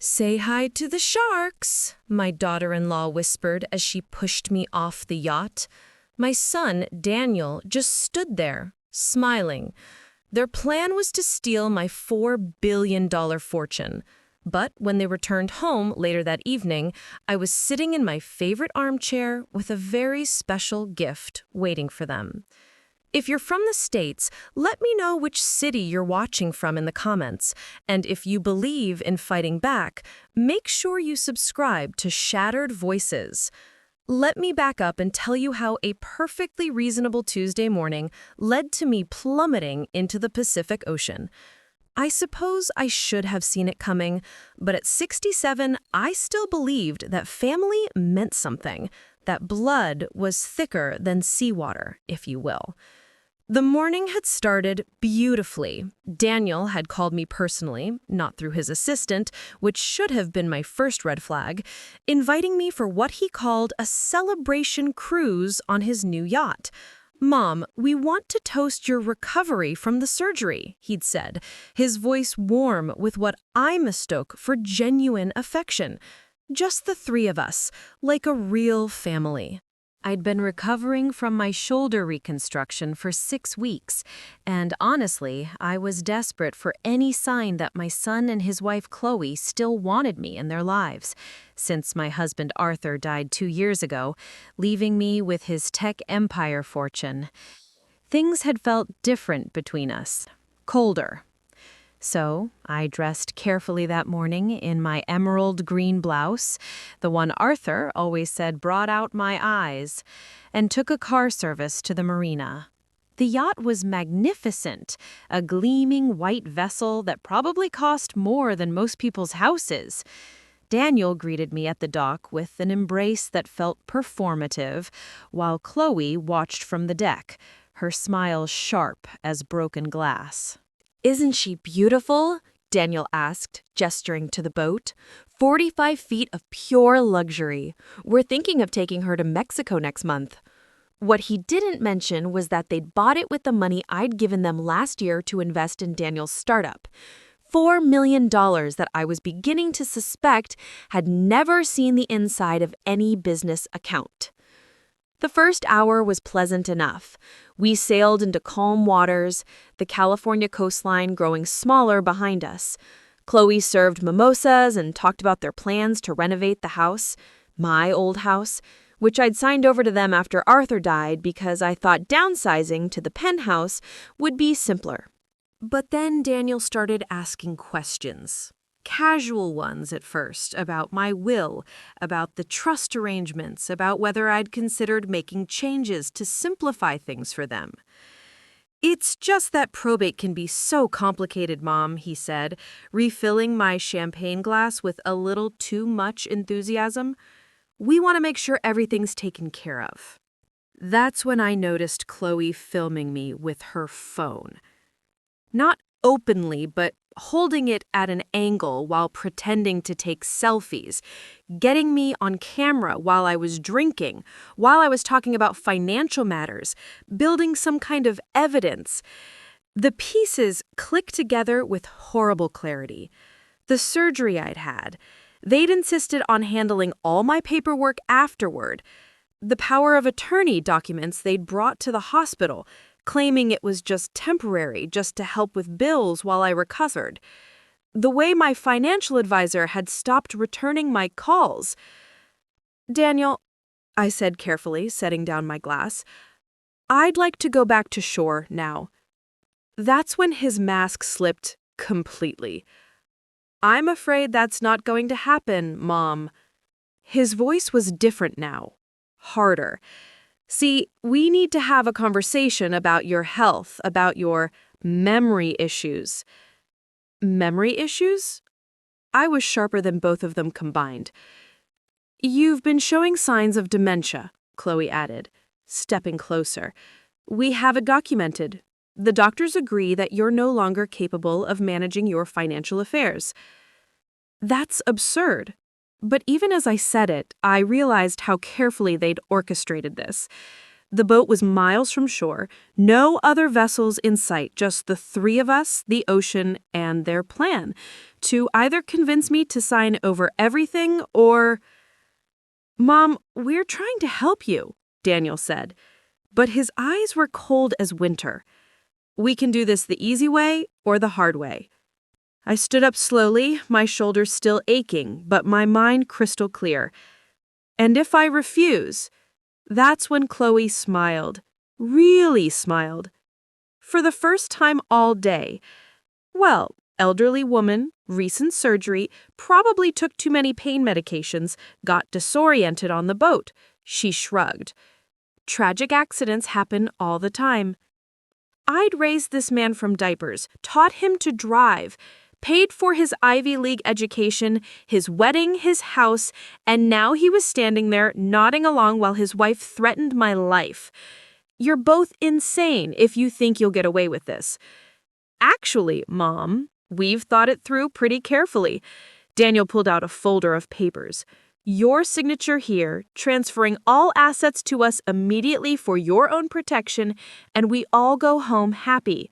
Say hi to the sharks, my daughter-in-law whispered as she pushed me off the yacht. My son, Daniel, just stood there, smiling. Their plan was to steal my $4 billion fortune. But when they returned home later that evening, I was sitting in my favorite armchair with a very special gift waiting for them. If you're from the States, let me know which city you're watching from in the comments. And if you believe in fighting back, make sure you subscribe to Shattered Voices. Let me back up and tell you how a perfectly reasonable Tuesday morning led to me plummeting into the Pacific Ocean. I suppose I should have seen it coming, but at 67, I still believed that family meant something, that blood was thicker than seawater, if you will. The morning had started beautifully. Daniel had called me personally, not through his assistant, which should have been my first red flag, inviting me for what he called a celebration cruise on his new yacht. "Mom, we want to toast your recovery from the surgery," he'd said, his voice warm with what I mistook for genuine affection. Just the three of us, like a real family. I'd been recovering from my shoulder reconstruction for 6 weeks, and honestly, I was desperate for any sign that my son and his wife Chloe still wanted me in their lives, since my husband Arthur died 2 years ago, leaving me with his tech empire fortune. Things had felt different between us, colder. So I dressed carefully that morning in my emerald green blouse, the one Arthur always said brought out my eyes, and took a car service to the marina. The yacht was magnificent, a gleaming white vessel that probably cost more than most people's houses. Daniel greeted me at the dock with an embrace that felt performative, while Chloe watched from the deck, her smile sharp as broken glass. "Isn't she beautiful?" Daniel asked, gesturing to the boat. 45 feet of pure luxury. We're thinking of taking her to Mexico next month." What he didn't mention was that they'd bought it with the money I'd given them last year to invest in Daniel's startup. $4 million that I was beginning to suspect had never seen the inside of any business account. The first hour was pleasant enough. We sailed into calm waters, the California coastline growing smaller behind us. Chloe served mimosas and talked about their plans to renovate the house, my old house, which I'd signed over to them after Arthur died because I thought downsizing to the penthouse would be simpler. But then Daniel started asking questions. Casual ones at first, about my will, about the trust arrangements, about whether I'd considered making changes to simplify things for them. "It's just that probate can be so complicated, Mom," he said, refilling my champagne glass with a little too much enthusiasm. "We want to make sure everything's taken care of." That's when I noticed Chloe filming me with her phone. Not openly, but holding it at an angle while pretending to take selfies, getting me on camera while I was drinking, while I was talking about financial matters, building some kind of evidence. The pieces clicked together with horrible clarity. The surgery I'd had. They'd insisted on handling all my paperwork afterward. The power of attorney documents they'd brought to the hospital, claiming it was just temporary, just to help with bills while I recovered. The way my financial advisor had stopped returning my calls. "Daniel," I said carefully, setting down my glass, "I'd like to go back to shore now." That's when his mask slipped completely. "I'm afraid that's not going to happen, Mom." His voice was different now, harder. "See, we need to have a conversation about your health, about your memory issues." Memory issues? I was sharper than both of them combined. "You've been showing signs of dementia," Chloe added, stepping closer. "We have it documented. The doctors agree that you're no longer capable of managing your financial affairs." That's absurd. But even as I said it, I realized how carefully they'd orchestrated this. The boat was miles from shore, no other vessels in sight, just the three of us, the ocean, and their plan to either convince me to sign over everything or... "Mom, we're trying to help you," Daniel said, but his eyes were cold as winter. "We can do this the easy way or the hard way." I stood up slowly, my shoulders still aching, but my mind crystal clear. "And if I refuse?" That's when Chloe smiled, really smiled. For the first time all day. Well, elderly woman, recent surgery, probably took too many pain medications, got disoriented on the boat. She shrugged. Tragic accidents happen all the time. I'd raised this man from diapers, taught him to drive, paid for his Ivy League education, his wedding, his house, and now he was standing there nodding along while his wife threatened my life. "You're both insane if you think you'll get away with this." "Actually, Mom, we've thought it through pretty carefully." Daniel pulled out a folder of papers. "Your signature here, transferring all assets to us immediately for your own protection, and we all go home happy."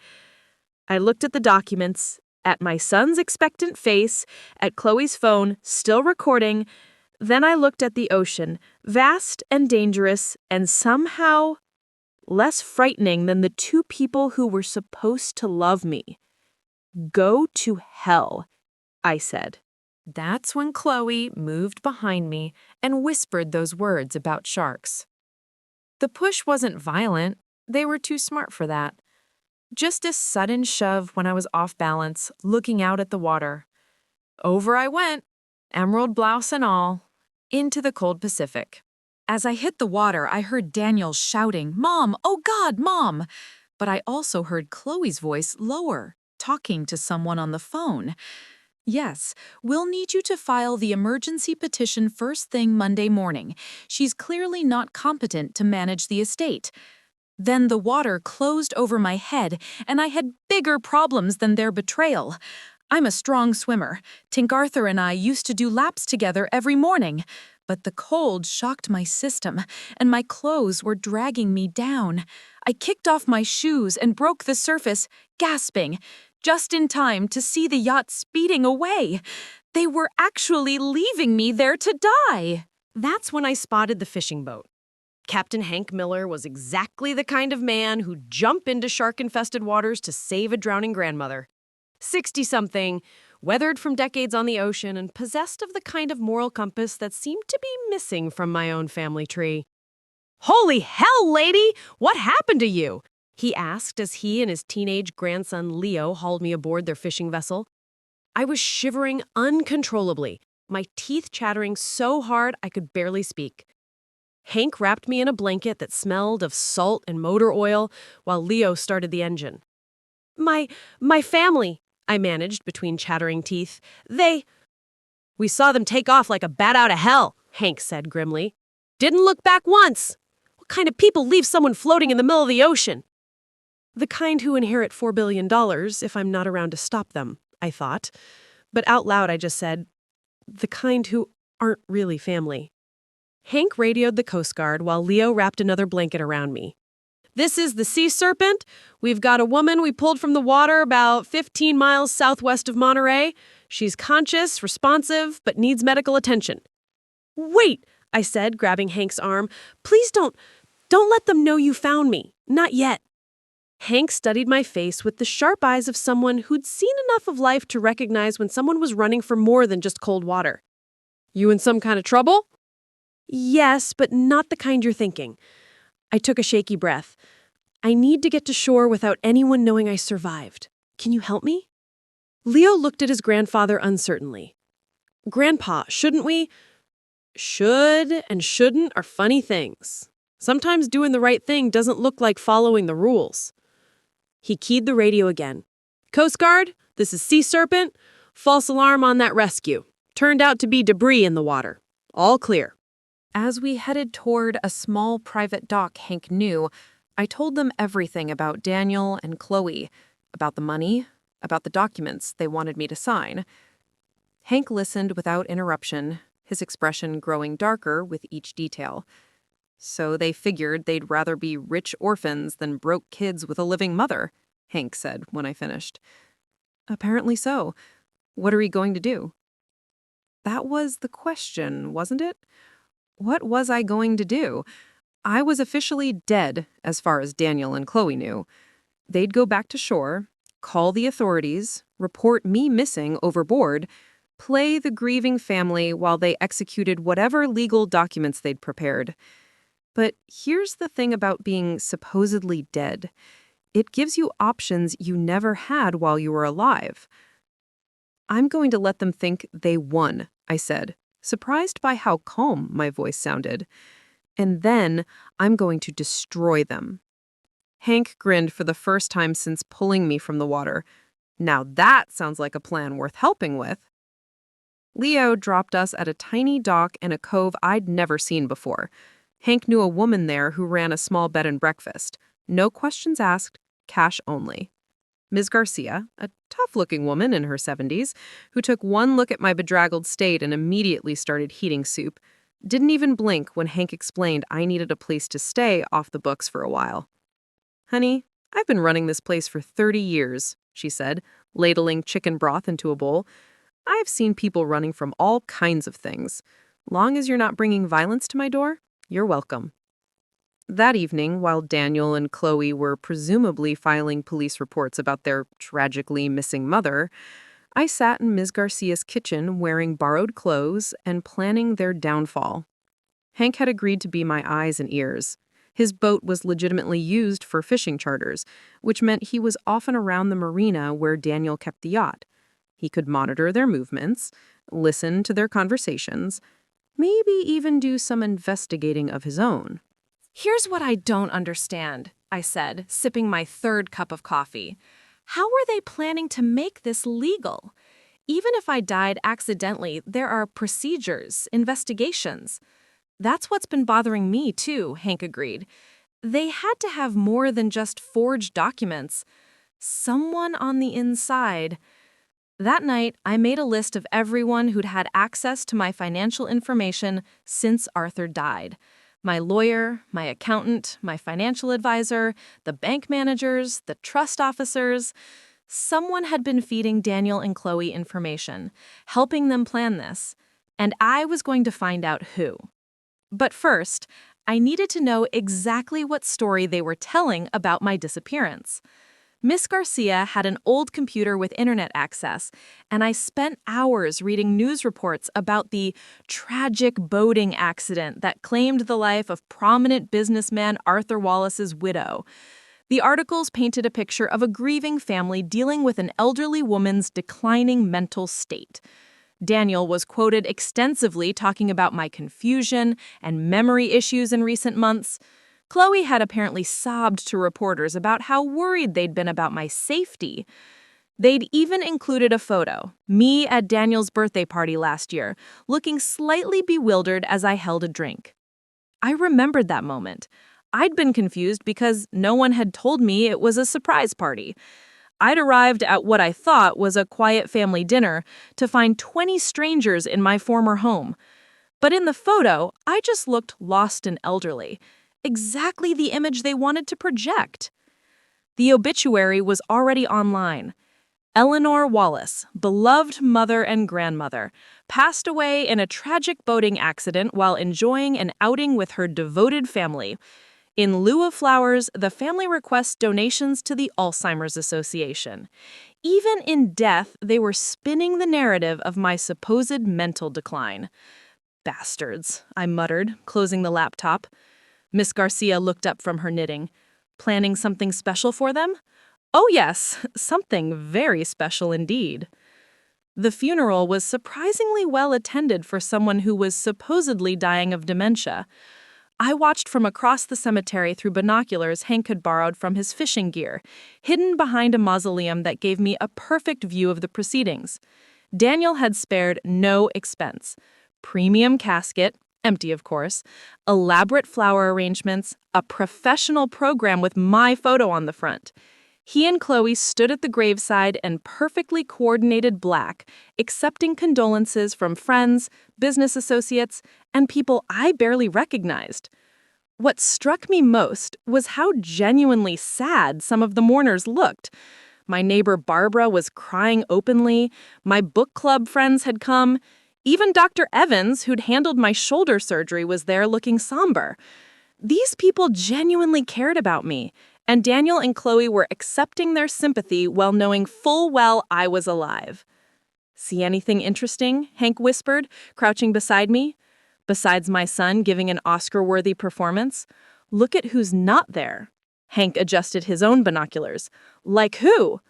I looked at the documents, at my son's expectant face, at Chloe's phone, still recording. Then I looked at the ocean, vast and dangerous, and somehow less frightening than the two people who were supposed to love me. "Go to hell," I said. That's when Chloe moved behind me and whispered those words about sharks. The push wasn't violent. They were too smart for that. Just a sudden shove when I was off balance, looking out at the water. Over I went, emerald blouse and all, into the cold Pacific. As I hit the water, I heard Daniel shouting, "Mom, oh God, Mom!" But I also heard Chloe's voice lower, talking to someone on the phone. "Yes, we'll need you to file the emergency petition first thing Monday morning. She's clearly not competent to manage the estate." Then the water closed over my head, and I had bigger problems than their betrayal. I'm a strong swimmer. Tink Arthur and I used to do laps together every morning. But the cold shocked my system, and my clothes were dragging me down. I kicked off my shoes and broke the surface, gasping, just in time to see the yacht speeding away. They were actually leaving me there to die. That's when I spotted the fishing boat. Captain Hank Miller was exactly the kind of man who'd jump into shark-infested waters to save a drowning grandmother. 60-something, weathered from decades on the ocean, and possessed of the kind of moral compass that seemed to be missing from my own family tree. "Holy hell, lady! What happened to you?" he asked as he and his teenage grandson Leo hauled me aboard their fishing vessel. I was shivering uncontrollably, my teeth chattering so hard I could barely speak. Hank wrapped me in a blanket that smelled of salt and motor oil while Leo started the engine. My family," I managed between chattering teeth. "We saw them take off like a bat out of hell," Hank said grimly. "Didn't look back once. What kind of people leave someone floating in the middle of the ocean?" The kind who inherit $4 billion if I'm not around to stop them, I thought. But out loud I just said, the kind who aren't really family. Hank radioed the Coast Guard while Leo wrapped another blanket around me. "This is the Sea Serpent. We've got a woman we pulled from the water about 15 miles southwest of Monterey. She's conscious, responsive, but needs medical attention." "Wait," I said, grabbing Hank's arm. "Please don't let them know you found me. Not yet." Hank studied my face with the sharp eyes of someone who'd seen enough of life to recognize when someone was running for more than just cold water. "You in some kind of trouble?" "Yes, but not the kind you're thinking." I took a shaky breath. "I need to get to shore without anyone knowing I survived. Can you help me?" Leo looked at his grandfather uncertainly. "Grandpa, shouldn't we?" "Should and shouldn't are funny things. Sometimes doing the right thing doesn't look like following the rules." He keyed the radio again. "Coast Guard, this is Sea Serpent. False alarm on that rescue. Turned out to be debris in the water. All clear." As we headed toward a small private dock Hank knew, I told them everything about Daniel and Chloe, about the money, about the documents they wanted me to sign. Hank listened without interruption, his expression growing darker with each detail. So they figured they'd rather be rich orphans than broke kids with a living mother, Hank said when I finished. Apparently so. What are we going to do? That was the question, wasn't it? What was I going to do? I was officially dead as far as Daniel and Chloe knew. They'd go back to shore, call the authorities, report me missing overboard, play the grieving family while they executed whatever legal documents they'd prepared. But here's the thing about being supposedly dead. It gives you options you never had while you were alive. I'm going to let them think they won, I said, surprised by how calm my voice sounded. And then I'm going to destroy them. Hank grinned for the first time since pulling me from the water. Now that sounds like a plan worth helping with. Leo dropped us at a tiny dock in a cove I'd never seen before. Hank knew a woman there who ran a small bed and breakfast. No questions asked, cash only. Ms. Garcia, a tough-looking woman in her 70s, who took one look at my bedraggled state and immediately started heating soup, didn't even blink when Hank explained I needed a place to stay off the books for a while. "Honey, I've been running this place for 30 years, she said, ladling chicken broth into a bowl. I've seen people running from all kinds of things. Long as you're not bringing violence to my door, you're welcome." That evening, while Daniel and Chloe were presumably filing police reports about their tragically missing mother, I sat in Ms. Garcia's kitchen wearing borrowed clothes and planning their downfall. Hank had agreed to be my eyes and ears. His boat was legitimately used for fishing charters, which meant he was often around the marina where Daniel kept the yacht. He could monitor their movements, listen to their conversations, maybe even do some investigating of his own. Here's what I don't understand, I said, sipping my third cup of coffee. How were they planning to make this legal? Even if I died accidentally, there are procedures, investigations. That's what's been bothering me, too, Hank agreed. They had to have more than just forged documents. Someone on the inside. That night, I made a list of everyone who'd had access to my financial information since Arthur died. My lawyer, my accountant, my financial advisor, the bank managers, the trust officers. Someone had been feeding Daniel and Chloe information, helping them plan this, and I was going to find out who. But first, I needed to know exactly what story they were telling about my disappearance. Miss Garcia had an old computer with internet access, and I spent hours reading news reports about the tragic boating accident that claimed the life of prominent businessman Arthur Wallace's widow. The articles painted a picture of a grieving family dealing with an elderly woman's declining mental state. Daniel was quoted extensively talking about my confusion and memory issues in recent months. Chloe had apparently sobbed to reporters about how worried they'd been about my safety. They'd even included a photo, me at Daniel's birthday party last year, looking slightly bewildered as I held a drink. I remembered that moment. I'd been confused because no one had told me it was a surprise party. I'd arrived at what I thought was a quiet family dinner to find 20 strangers in my former home. But in the photo, I just looked lost and elderly. Exactly the image they wanted to project. The obituary was already online. Eleanor Wallace, beloved mother and grandmother, passed away in a tragic boating accident while enjoying an outing with her devoted family. In lieu of flowers, the family requests donations to the Alzheimer's Association. Even in death, they were spinning the narrative of my supposed mental decline. Bastards, I muttered, closing the laptop. Miss Garcia looked up from her knitting. Planning something special for them? Oh yes, something very special indeed. The funeral was surprisingly well attended for someone who was supposedly dying of dementia. I watched from across the cemetery through binoculars Hank had borrowed from his fishing gear, hidden behind a mausoleum that gave me a perfect view of the proceedings. Daniel had spared no expense. Premium casket, empty of course, elaborate flower arrangements, a professional program with my photo on the front. He and Chloe stood at the graveside in perfectly coordinated black, accepting condolences from friends, business associates, and people I barely recognized. What struck me most was how genuinely sad some of the mourners looked. My neighbor Barbara was crying openly, my book club friends had come, even Dr. Evans, who'd handled my shoulder surgery, was there looking somber. These people genuinely cared about me, and Daniel and Chloe were accepting their sympathy while knowing full well I was alive. "See anything interesting?" Hank whispered, crouching beside me. "Besides my son giving an Oscar-worthy performance? Look at who's not there." Hank adjusted his own binoculars. "Like who?"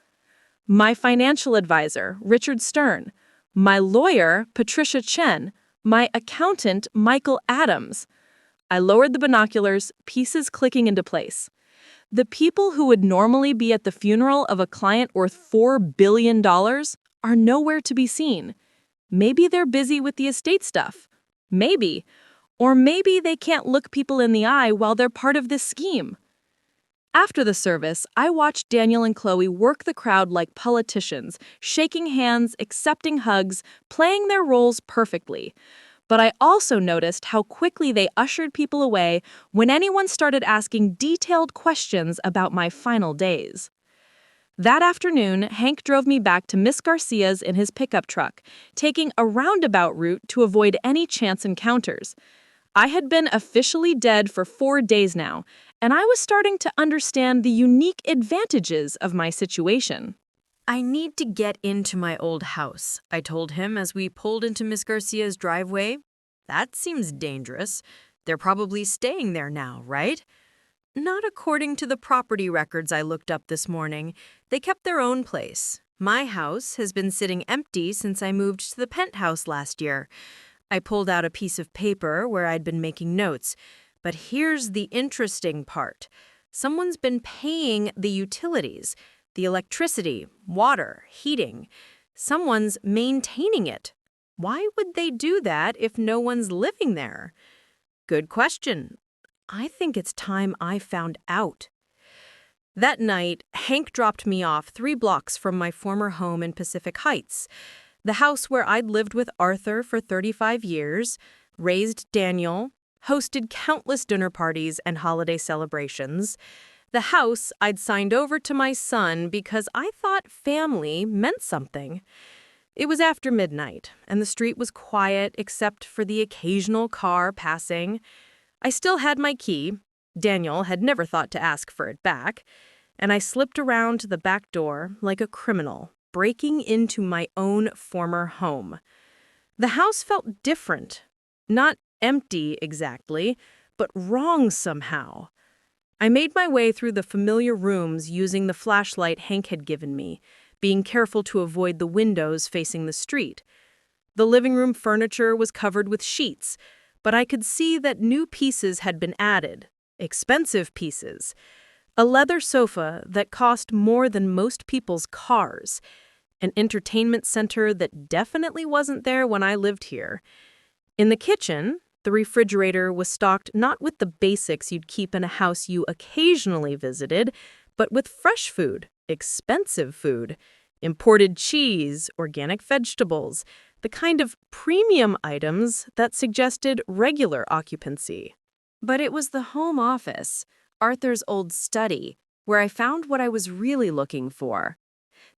"My financial advisor, Richard Stern. My lawyer, Patricia Chen. My accountant, Michael Adams." I lowered the binoculars, pieces clicking into place. The people who would normally be at the funeral of a client worth $4 billion are nowhere to be seen. Maybe they're busy with the estate stuff. Maybe. Or maybe they can't look people in the eye while they're part of this scheme. After the service, I watched Daniel and Chloe work the crowd like politicians, shaking hands, accepting hugs, playing their roles perfectly. But I also noticed how quickly they ushered people away when anyone started asking detailed questions about my final days. That afternoon, Hank drove me back to Miss Garcia's in his pickup truck, taking a roundabout route to avoid any chance encounters. I had been officially dead for 4 days now, and I was starting to understand the unique advantages of my situation. "I need to get into my old house," I told him as we pulled into Miss Garcia's driveway. "That seems dangerous. They're probably staying there now, right?" "Not according to the property records I looked up this morning. They kept their own place. My house has been sitting empty since I moved to the penthouse last year." I pulled out a piece of paper where I'd been making notes. But here's the interesting part. Someone's been paying the utilities, the electricity, water, heating. Someone's maintaining it. Why would they do that if no one's living there? Good question. I think it's time I found out. That night, Hank dropped me off 3 blocks from my former home in Pacific Heights, the house where I'd lived with Arthur for 35 years, raised Daniel, hosted countless dinner parties and holiday celebrations. The house I'd signed over to my son because I thought family meant something. It was after midnight, and the street was quiet except for the occasional car passing. I still had my key. Daniel had never thought to ask for it back. And I slipped around to the back door like a criminal, breaking into my own former home. The house felt different. Not empty exactly, but wrong somehow. I made my way through the familiar rooms using the flashlight Hank had given me, being careful to avoid the windows facing the street. The living room furniture was covered with sheets, but I could see that new pieces had been added, expensive pieces. A leather sofa that cost more than most people's cars. An entertainment center that definitely wasn't there when I lived here. In the kitchen, the refrigerator was stocked not with the basics you'd keep in a house you occasionally visited, but with fresh food, expensive food, imported cheese, organic vegetables, the kind of premium items that suggested regular occupancy. But it was the home office, Arthur's old study, where I found what I was really looking for.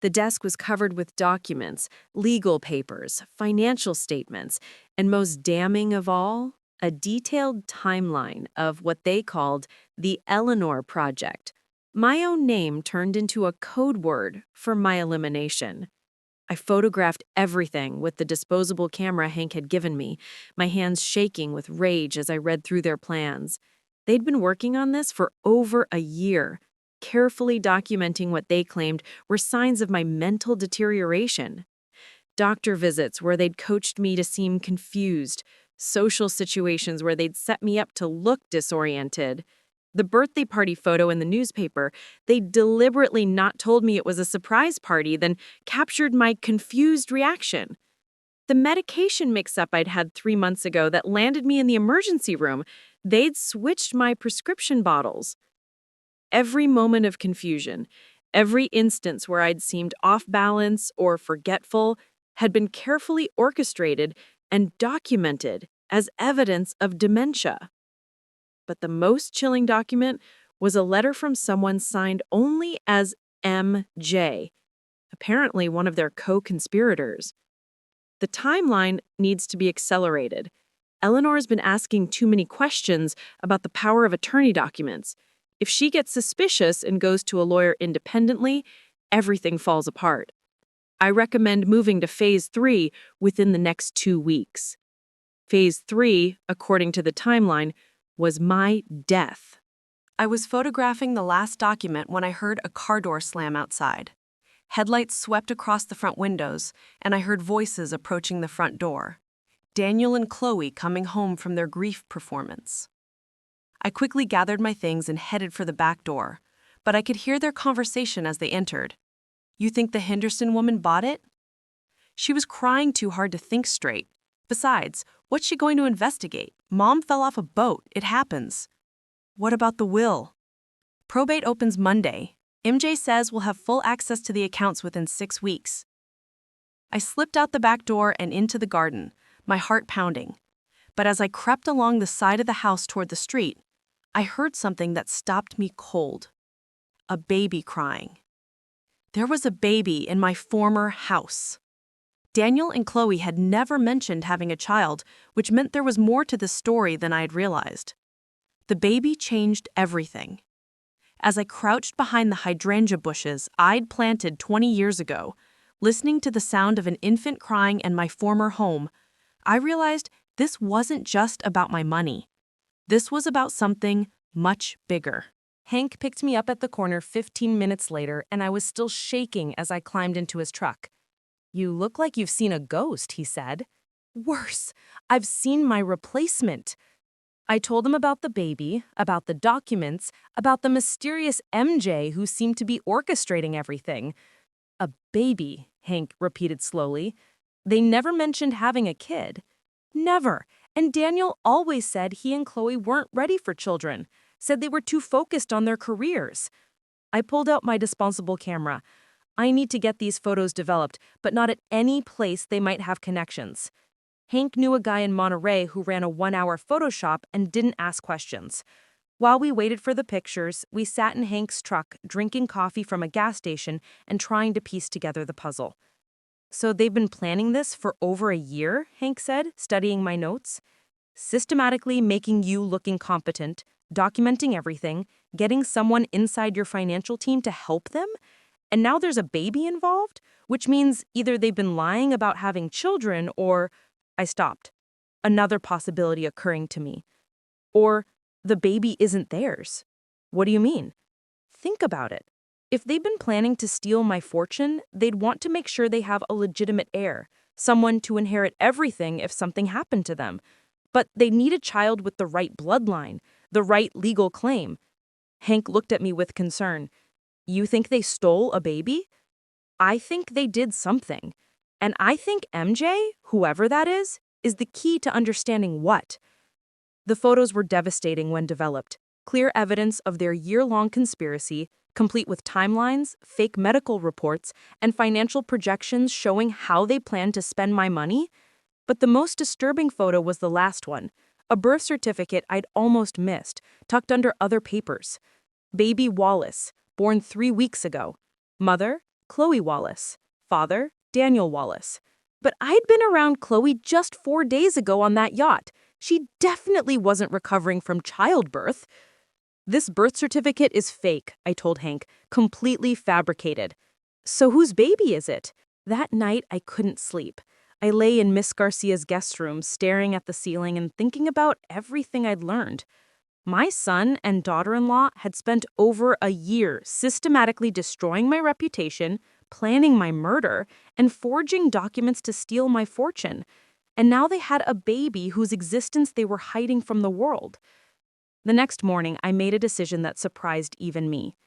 The desk was covered with documents, legal papers, financial statements, and most damning of all, a detailed timeline of what they called the Eleanor Project. My own name turned into a code word for my elimination. I photographed everything with the disposable camera Hank had given me, my hands shaking with rage as I read through their plans. They'd been working on this for over a year, carefully documenting what they claimed were signs of my mental deterioration. Doctor visits where they'd coached me to seem confused, social situations where they'd set me up to look disoriented. The birthday party photo in the newspaper, they deliberately not told me it was a surprise party, then captured my confused reaction. The medication mix-up I'd had 3 months ago that landed me in the emergency room, they'd switched my prescription bottles. Every moment of confusion, every instance where I'd seemed off balance or forgetful, had been carefully orchestrated and documented as evidence of dementia. But the most chilling document was a letter from someone signed only as MJ, apparently one of their co-conspirators. The timeline needs to be accelerated. Eleanor's been asking too many questions about the power of attorney documents. If she gets suspicious and goes to a lawyer independently, everything falls apart. I recommend moving to Phase 3 within the next 2 weeks. Phase 3, according to the timeline, was my death. I was photographing the last document when I heard a car door slam outside. Headlights swept across the front windows, and I heard voices approaching the front door. Daniel and Chloe coming home from their grief performance. I quickly gathered my things and headed for the back door, but I could hear their conversation as they entered. "You think the Henderson woman bought it?" She was crying too hard to think straight. Besides, what's she going to investigate? Mom fell off a boat. It happens. What about the will? Probate opens Monday. MJ says we'll have full access to the accounts within 6 weeks. I slipped out the back door and into the garden, my heart pounding. But as I crept along the side of the house toward the street, I heard something that stopped me cold. A baby crying. There was a baby in my former house. Daniel and Chloe had never mentioned having a child, which meant there was more to the story than I had realized. The baby changed everything. As I crouched behind the hydrangea bushes I'd planted 20 years ago, listening to the sound of an infant crying in my former home, I realized this wasn't just about my money. This was about something much bigger. Hank picked me up at the corner 15 minutes later, and I was still shaking as I climbed into his truck. "You look like you've seen a ghost," he said. "Worse, I've seen my replacement." I told him about the baby, about the documents, about the mysterious MJ who seemed to be orchestrating everything. "A baby," Hank repeated slowly. "They never mentioned having a kid. Never. And Daniel always said he and Chloe weren't ready for children, said they were too focused on their careers." I pulled out my disposable camera. I need to get these photos developed, but not at any place they might have connections. Hank knew a guy in Monterey who ran a 1-hour photo shop and didn't ask questions. While we waited for the pictures, we sat in Hank's truck, drinking coffee from a gas station and trying to piece together the puzzle. "So they've been planning this for over a year," Hank said, studying my notes. "Systematically making you look incompetent, documenting everything, getting someone inside your financial team to help them? And now there's a baby involved, which means either they've been lying about having children or..." I stopped, another possibility occurring to me. "Or the baby isn't theirs." "What do you mean?" "Think about it. If they've been planning to steal my fortune, they'd want to make sure they have a legitimate heir, someone to inherit everything if something happened to them. But they need a child with the right bloodline, the right legal claim." Hank looked at me with concern. "You think they stole a baby?" "I think they did something. And I think MJ, whoever that is the key to understanding what." The photos were devastating when developed. Clear evidence of their year-long conspiracy, complete with timelines, fake medical reports, and financial projections showing how they planned to spend my money. But the most disturbing photo was the last one, a birth certificate I'd almost missed, tucked under other papers. Baby Wallace, born 3 weeks ago. Mother, Chloe Wallace. Father, Daniel Wallace. But I'd been around Chloe just 4 days ago on that yacht. She definitely wasn't recovering from childbirth. "This birth certificate is fake," I told Hank, "completely fabricated." "So whose baby is it?" That night, I couldn't sleep. I lay in Miss Garcia's guest room, staring at the ceiling and thinking about everything I'd learned. My son and daughter-in-law had spent over a year systematically destroying my reputation, planning my murder, and forging documents to steal my fortune. And now they had a baby whose existence they were hiding from the world. The next morning, I made a decision that surprised even me.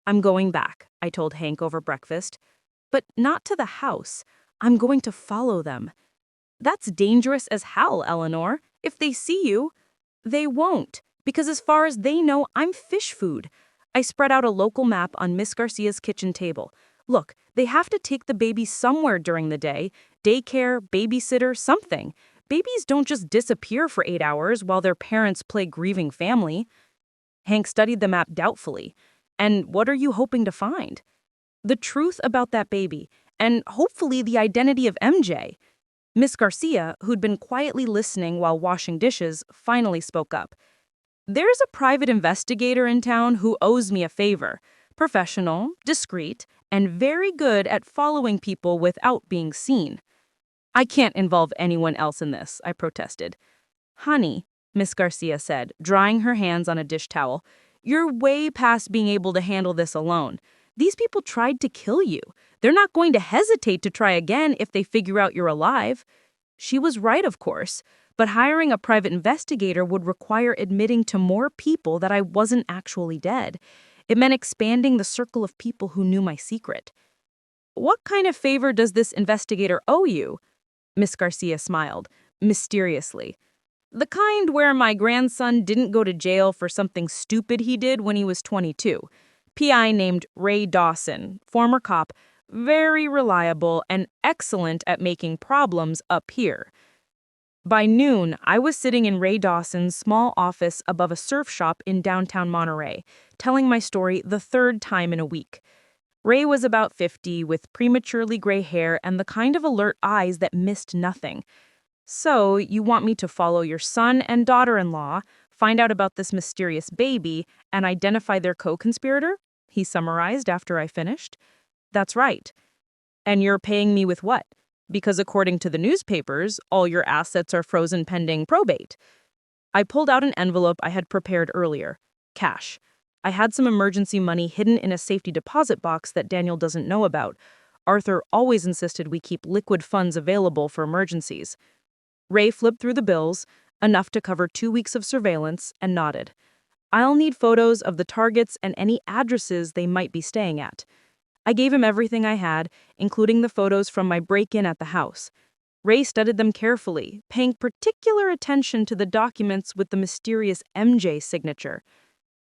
"I'm going back," I told Hank over breakfast. "But not to the house. I'm going to follow them." "That's dangerous as hell, Eleanor. If they see you..." "They won't, because as far as they know, I'm fish food." I spread out a local map on Miss Garcia's kitchen table. "Look, they have to take the baby somewhere during the day. Daycare, babysitter, something. Babies don't just disappear for 8 hours while their parents play grieving family. Hank studied the map doubtfully. And what are you hoping to find? The truth about that baby, and hopefully the identity of MJ. Miss Garcia, who'd been quietly listening while washing dishes, finally spoke up. There's a private investigator in town who owes me a favor. Professional, discreet, and very good at following people without being seen. I can't involve anyone else in this, I protested. Honey, Miss Garcia said, drying her hands on a dish towel, you're way past being able to handle this alone. These people tried to kill you. They're not going to hesitate to try again if they figure out you're alive. She was right, of course, but hiring a private investigator would require admitting to more people that I wasn't actually dead. It meant expanding the circle of people who knew my secret. What kind of favor does this investigator owe you? Miss Garcia smiled, mysteriously. The kind where my grandson didn't go to jail for something stupid he did when he was 22. PI named Ray Dawson, former cop, very reliable and excellent at making problems up here. By noon, I was sitting in Ray Dawson's small office above a surf shop in downtown Monterey, telling my story the third time in a week. Ray was about 50, with prematurely gray hair and the kind of alert eyes that missed nothing. So, you want me to follow your son and daughter-in-law, find out about this mysterious baby, and identify their co-conspirator? He summarized after I finished. That's right. And you're paying me with what? Because according to the newspapers, all your assets are frozen pending probate. I pulled out an envelope I had prepared earlier. Cash. I had some emergency money hidden in a safety deposit box that Daniel doesn't know about. Arthur always insisted we keep liquid funds available for emergencies. Ray flipped through the bills, enough to cover 2 weeks of surveillance, and nodded. I'll need photos of the targets and any addresses they might be staying at. I gave him everything I had, including the photos from my break-in at the house. Ray studied them carefully, paying particular attention to the documents with the mysterious MJ signature.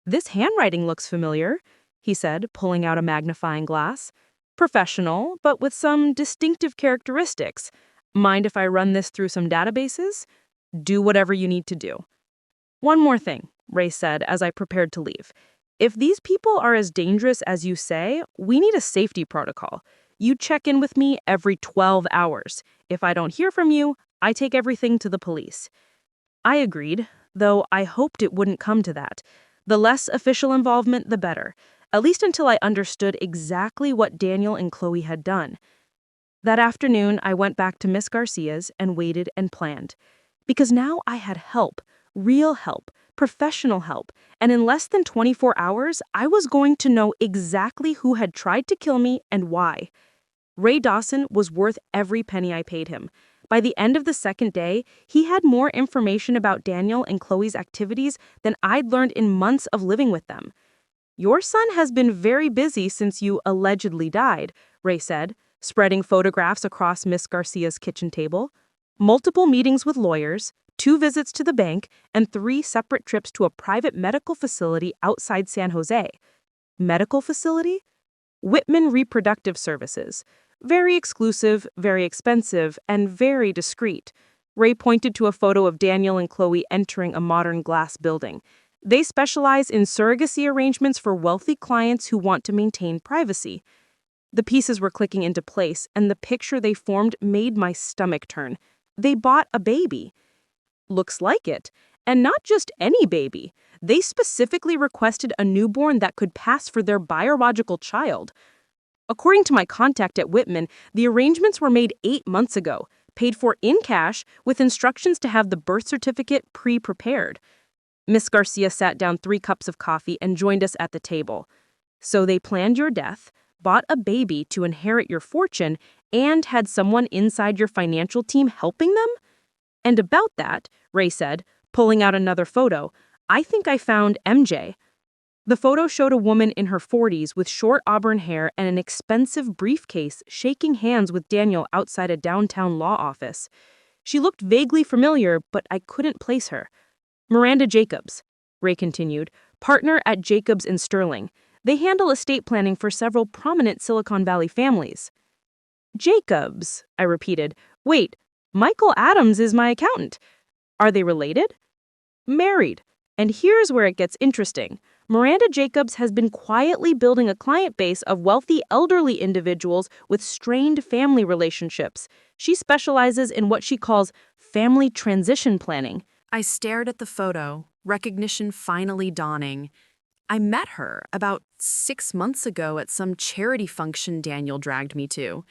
This handwriting looks familiar, he said, pulling out a magnifying glass. Professional, but with some distinctive characteristics. Mind if I run this through some databases? Do whatever you need to do. One more thing, Ray said as I prepared to leave. If these people are as dangerous as you say, we need a safety protocol. You check in with me every 12 hours. If I don't hear from you, I take everything to the police. I agreed, though I hoped it wouldn't come to that. The less official involvement, the better, at least until I understood exactly what Daniel and Chloe had done. That afternoon, I went back to Miss Garcia's and waited and planned. Because now I had help, real help, professional help, and in less than 24 hours, I was going to know exactly who had tried to kill me and why. Ray Dawson was worth every penny I paid him. By the end of the second day, he had more information about Daniel and Chloe's activities than I'd learned in months of living with them. Your son has been very busy since you allegedly died, Ray said, spreading photographs across Miss Garcia's kitchen table. Multiple meetings with lawyers, 2 visits to the bank, and 3 separate trips to a private medical facility outside San Jose. Medical facility? Whitman Reproductive Services. Very exclusive, very expensive, and very discreet. Ray pointed to a photo of Daniel and Chloe entering a modern glass building. They specialize in surrogacy arrangements for wealthy clients who want to maintain privacy. The pieces were clicking into place, and the picture they formed made my stomach turn. They bought a baby. Looks like it. And not just any baby. They specifically requested a newborn that could pass for their biological child. According to my contact at Whitman, the arrangements were made 8 months ago, paid for in cash, with instructions to have the birth certificate pre-prepared. Miss Garcia sat down 3 cups of coffee and joined us at the table. So they planned your death, bought a baby to inherit your fortune, and had someone inside your financial team helping them? And about that, Ray said, pulling out another photo, I think I found MJ. The photo showed a woman in her 40s with short auburn hair and an expensive briefcase shaking hands with Daniel outside a downtown law office. She looked vaguely familiar, but I couldn't place her. Miranda Jacobs, Ray continued, partner at Jacobs in Sterling. They handle estate planning for several prominent Silicon Valley families. Jacobs, I repeated. Wait, Michael Adams is my accountant. Are they related? Married. And here's where it gets interesting. Miranda Jacobs has been quietly building a client base of wealthy elderly individuals with strained family relationships. She specializes in what she calls family transition planning. I stared at the photo, recognition finally dawning. I met her about 6 months ago at some charity function Daniel dragged me to.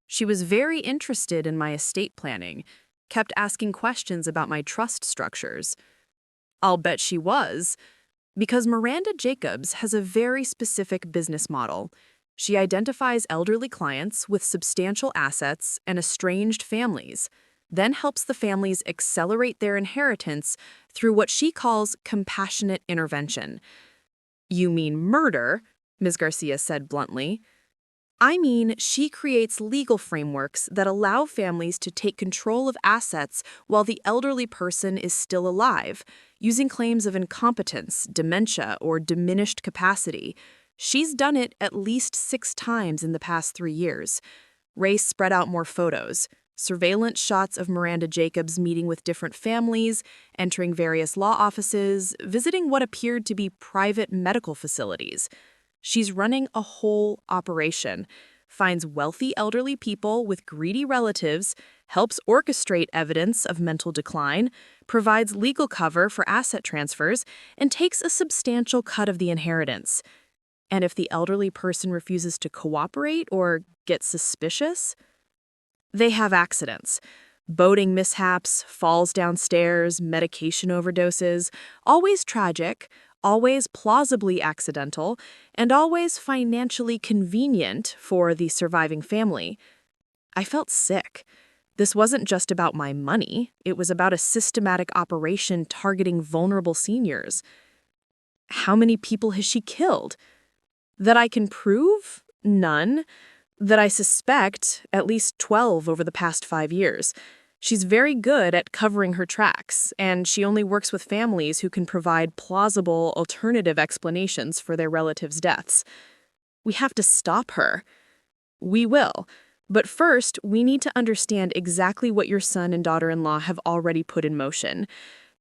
She was very interested in my estate planning, kept asking questions about my trust structures. I'll bet she was, because Miranda Jacobs has a very specific business model. She identifies elderly clients with substantial assets and estranged families, then helps the families accelerate their inheritance through what she calls compassionate intervention. You mean murder, Ms. Garcia said bluntly. I mean, she creates legal frameworks that allow families to take control of assets while the elderly person is still alive, using claims of incompetence, dementia, or diminished capacity. She's done it at least 6 times in the past 3 years. Ray spread out more photos, surveillance shots of Miranda Jacobs meeting with different families, entering various law offices, visiting what appeared to be private medical facilities. She's running a whole operation, finds wealthy elderly people with greedy relatives, helps orchestrate evidence of mental decline, provides legal cover for asset transfers, and takes a substantial cut of the inheritance. And if the elderly person refuses to cooperate or gets suspicious, they have accidents. Boating mishaps, falls downstairs, medication overdoses, always tragic, always plausibly accidental, and always financially convenient for the surviving family. I felt sick. This wasn't just about my money. It was about a systematic operation targeting vulnerable seniors. How many people has she killed? That I can prove? None. That I suspect? At least 12 over the past 5 years. She's very good at covering her tracks, and she only works with families who can provide plausible alternative explanations for their relatives' deaths. We have to stop her. We will. But first, we need to understand exactly what your son and daughter-in-law have already put in motion.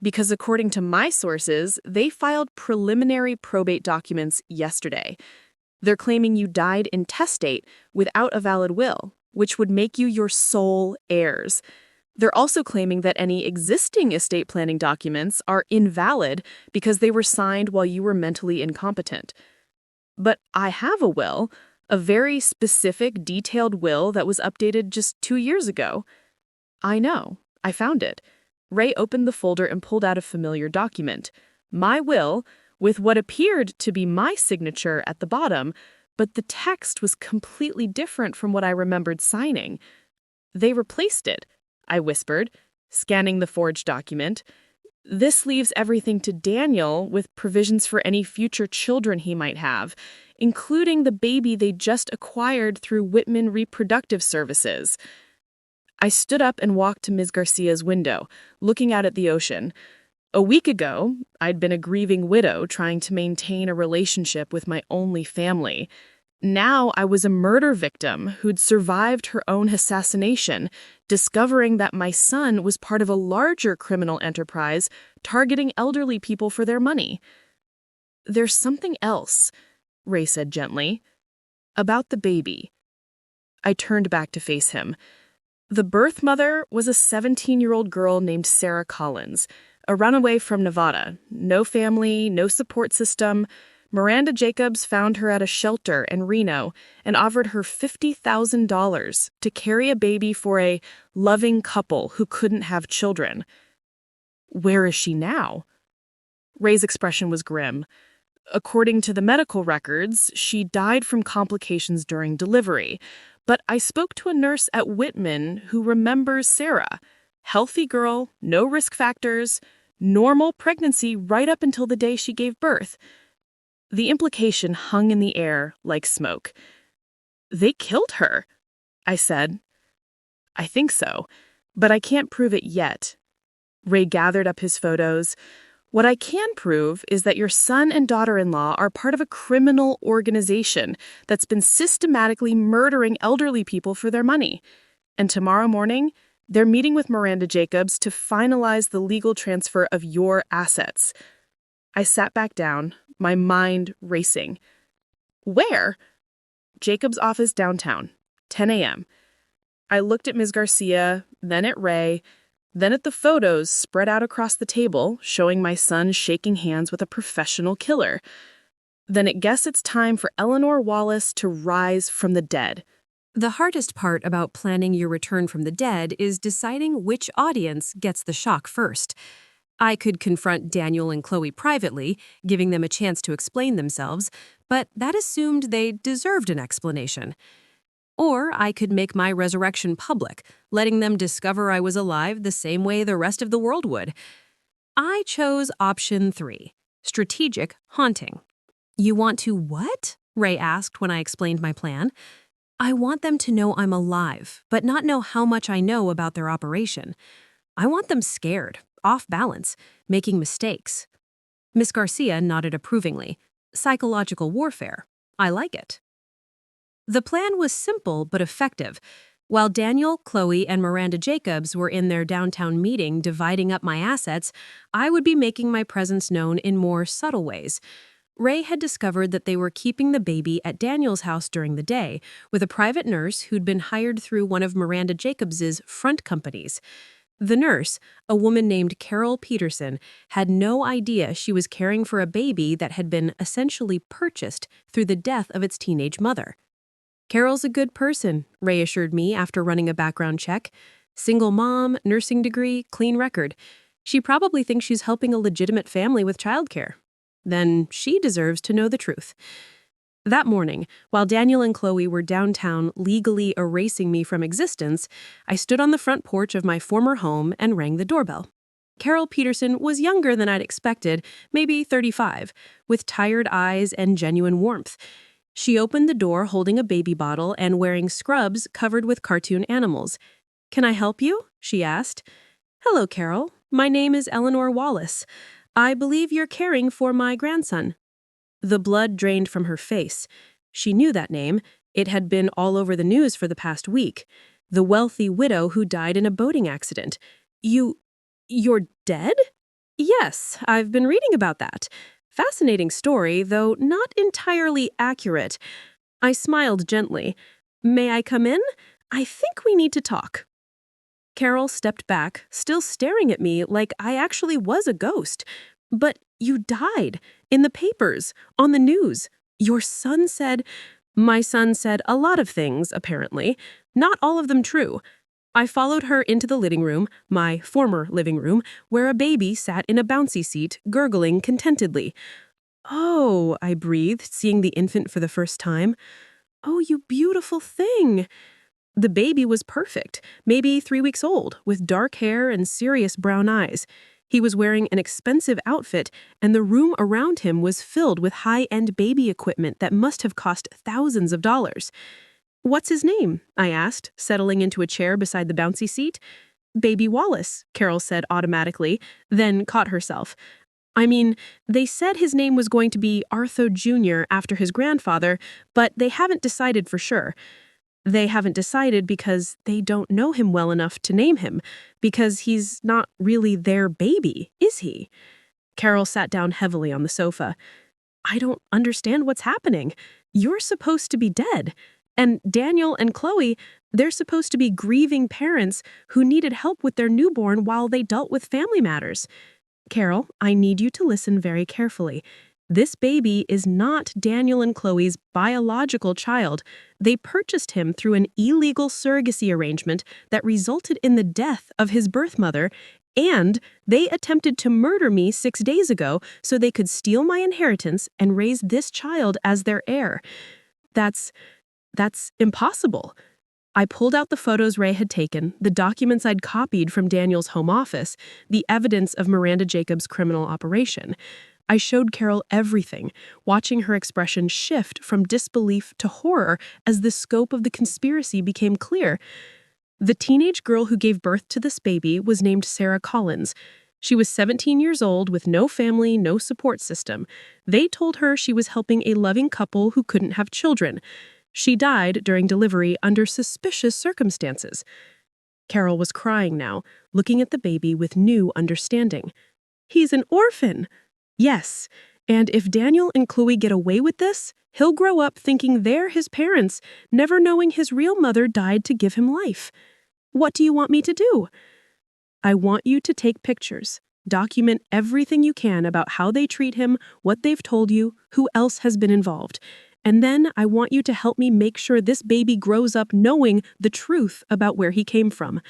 Because according to my sources, they filed preliminary probate documents yesterday. They're claiming you died intestate without a valid will, which would make you your sole heirs. They're also claiming that any existing estate planning documents are invalid because they were signed while you were mentally incompetent. But I have a will, a very specific, detailed will that was updated just 2 years ago. I know. I found it. Ray opened the folder and pulled out a familiar document. My will, with what appeared to be my signature at the bottom, but the text was completely different from what I remembered signing. They replaced it, I whispered, scanning the forged document. This leaves everything to Daniel with provisions for any future children he might have, including the baby they just acquired through Whitman Reproductive Services. I stood up and walked to Ms. Garcia's window, looking out at the ocean. A week ago, I'd been a grieving widow trying to maintain a relationship with my only family. Now I was a murder victim who'd survived her own assassination, discovering that my son was part of a larger criminal enterprise targeting elderly people for their money. There's something else, Ray said gently. About the baby. I turned back to face him. The birth mother was a 17-year-old girl named Sarah Collins, a runaway from Nevada. No family, no support system. Miranda Jacobs found her at a shelter in Reno and offered her $50,000 to carry a baby for a loving couple who couldn't have children. Where is she now? Ray's expression was grim. According to the medical records, she died from complications during delivery, but I spoke to a nurse at Whitman who remembers Sarah. Healthy girl, no risk factors, normal pregnancy right up until the day she gave birth. The implication hung in the air like smoke. They killed her, I said. I think so, but I can't prove it yet. Ray gathered up his photos. What I can prove is that your son and daughter-in-law are part of a criminal organization that's been systematically murdering elderly people for their money. And tomorrow morning, They're meeting with Miranda Jacobs to finalize the legal transfer of your assets. I sat back down, my mind racing. Where? Jacobs' office downtown, 10 a.m. I looked at Ms. Garcia, then at Ray, then at the photos spread out across the table showing my son shaking hands with a professional killer. Then it guess it's time for Eleanor Wallace to rise from the dead. The hardest part about planning your return from the dead is deciding which audience gets the shock first. I could confront Daniel and Chloe privately, giving them a chance to explain themselves, but that assumed they deserved an explanation. Or I could make my resurrection public, letting them discover I was alive the same way the rest of the world would. I chose option 3, strategic haunting. You want to what? Ray asked when I explained my plan. I want them to know I'm alive, but not know how much I know about their operation. I want them scared, off balance, making mistakes. Miss Garcia nodded approvingly. Psychological warfare. I like it. The plan was simple but effective. While Daniel, Chloe, and Miranda Jacobs were in their downtown meeting dividing up my assets, I would be making my presence known in more subtle ways. Ray had discovered that they were keeping the baby at Daniel's house during the day with a private nurse who'd been hired through one of Miranda Jacobs's front companies. The nurse, a woman named Carol Peterson, had no idea she was caring for a baby that had been essentially purchased through the death of its teenage mother. Carol's a good person, Ray assured me after running a background check. Single mom, nursing degree, clean record. She probably thinks she's helping a legitimate family with childcare. Then she deserves to know the truth. That morning, while Daniel and Chloe were downtown legally erasing me from existence, I stood on the front porch of my former home and rang the doorbell. Carol Peterson was younger than I'd expected, maybe 35, with tired eyes and genuine warmth. She opened the door holding a baby bottle and wearing scrubs covered with cartoon animals. "Can I help you?" she asked. "Hello, Carol. My name is Eleanor Wallace. I believe you're caring for my grandson." The blood drained from her face. She knew that name. It had been all over the news for the past week. The wealthy widow who died in a boating accident. You're dead? Yes, I've been reading about that. Fascinating story, though not entirely accurate. I smiled gently. May I come in? I think we need to talk. Carol stepped back, still staring at me like I actually was a ghost. But you died. In the papers. On the news. Your son said... My son said a lot of things, apparently. Not all of them true. I followed her into the living room, my former living room, where a baby sat in a bouncy seat, gurgling contentedly. "Oh," I breathed, seeing the infant for the first time. "Oh, you beautiful thing." The baby was perfect, maybe 3 weeks old, with dark hair and serious brown eyes. He was wearing an expensive outfit, and the room around him was filled with high-end baby equipment that must have cost thousands of dollars. "What's his name?" I asked, settling into a chair beside the bouncy seat. "Baby Wallace," Carol said automatically, then caught herself. "I mean, they said his name was going to be Arthur Jr. after his grandfather, but they haven't decided for sure. They haven't decided because they don't know him well enough to name him, because he's not really their baby, is he?" Carol sat down heavily on the sofa. "I don't understand what's happening. You're supposed to be dead. And Daniel and Chloe, they're supposed to be grieving parents who needed help with their newborn while they dealt with family matters. Carol, I need you to listen very carefully. This baby is not Daniel and Chloe's biological child. They purchased him through an illegal surrogacy arrangement that resulted in the death of his birth mother, and they attempted to murder me 6 days ago so they could steal my inheritance and raise this child as their heir. That's impossible." I pulled out the photos Ray had taken, the documents I'd copied from Daniel's home office, the evidence of Miranda Jacobs' criminal operation. I showed Carol everything, watching her expression shift from disbelief to horror as the scope of the conspiracy became clear. The teenage girl who gave birth to this baby was named Sarah Collins. She was 17 years old with no family, no support system. They told her she was helping a loving couple who couldn't have children. She died during delivery under suspicious circumstances. Carol was crying now, looking at the baby with new understanding. He's an orphan. Yes, and if Daniel and Chloe get away with this, he'll grow up thinking they're his parents, never knowing his real mother died to give him life. What do you want me to do? I want you to take pictures. Document everything you can about how they treat him, what they've told you, who else has been involved. And then I want you to help me make sure this baby grows up knowing the truth about where he came from.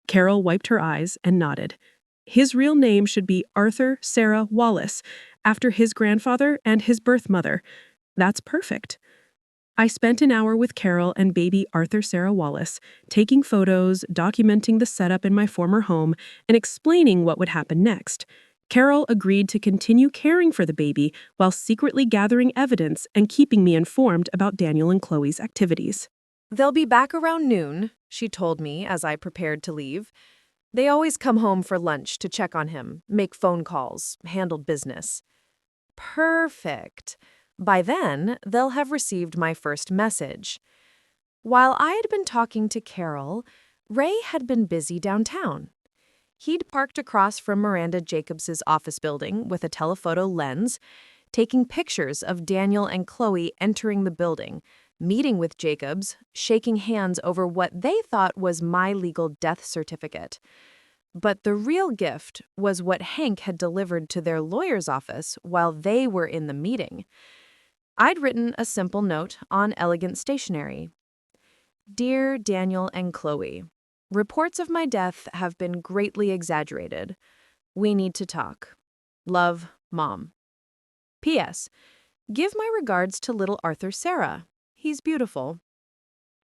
Carol wiped her eyes and nodded. His real name should be Arthur Sarah Wallace, after his grandfather and his birth mother. That's perfect. I spent an hour with Carol and baby Arthur Sarah Wallace, taking photos, documenting the setup in my former home, and explaining what would happen next. Carol agreed to continue caring for the baby while secretly gathering evidence and keeping me informed about Daniel and Chloe's activities. They'll be back around noon, she told me as I prepared to leave. They always come home for lunch to check on him, make phone calls, handle business. Perfect. By then, they'll have received my first message. While I had been talking to Carol, Ray had been busy downtown. He'd parked across from Miranda Jacobs' office building with a telephoto lens, taking pictures of Daniel and Chloe entering the building, meeting with Jacobs, shaking hands over what they thought was my legal death certificate. But the real gift was what Hank had delivered to their lawyer's office while they were in the meeting. I'd written a simple note on elegant stationery. Dear Daniel and Chloe, reports of my death have been greatly exaggerated. We need to talk. Love, Mom. P.S. Give my regards to little Arthur Sarah. He's beautiful.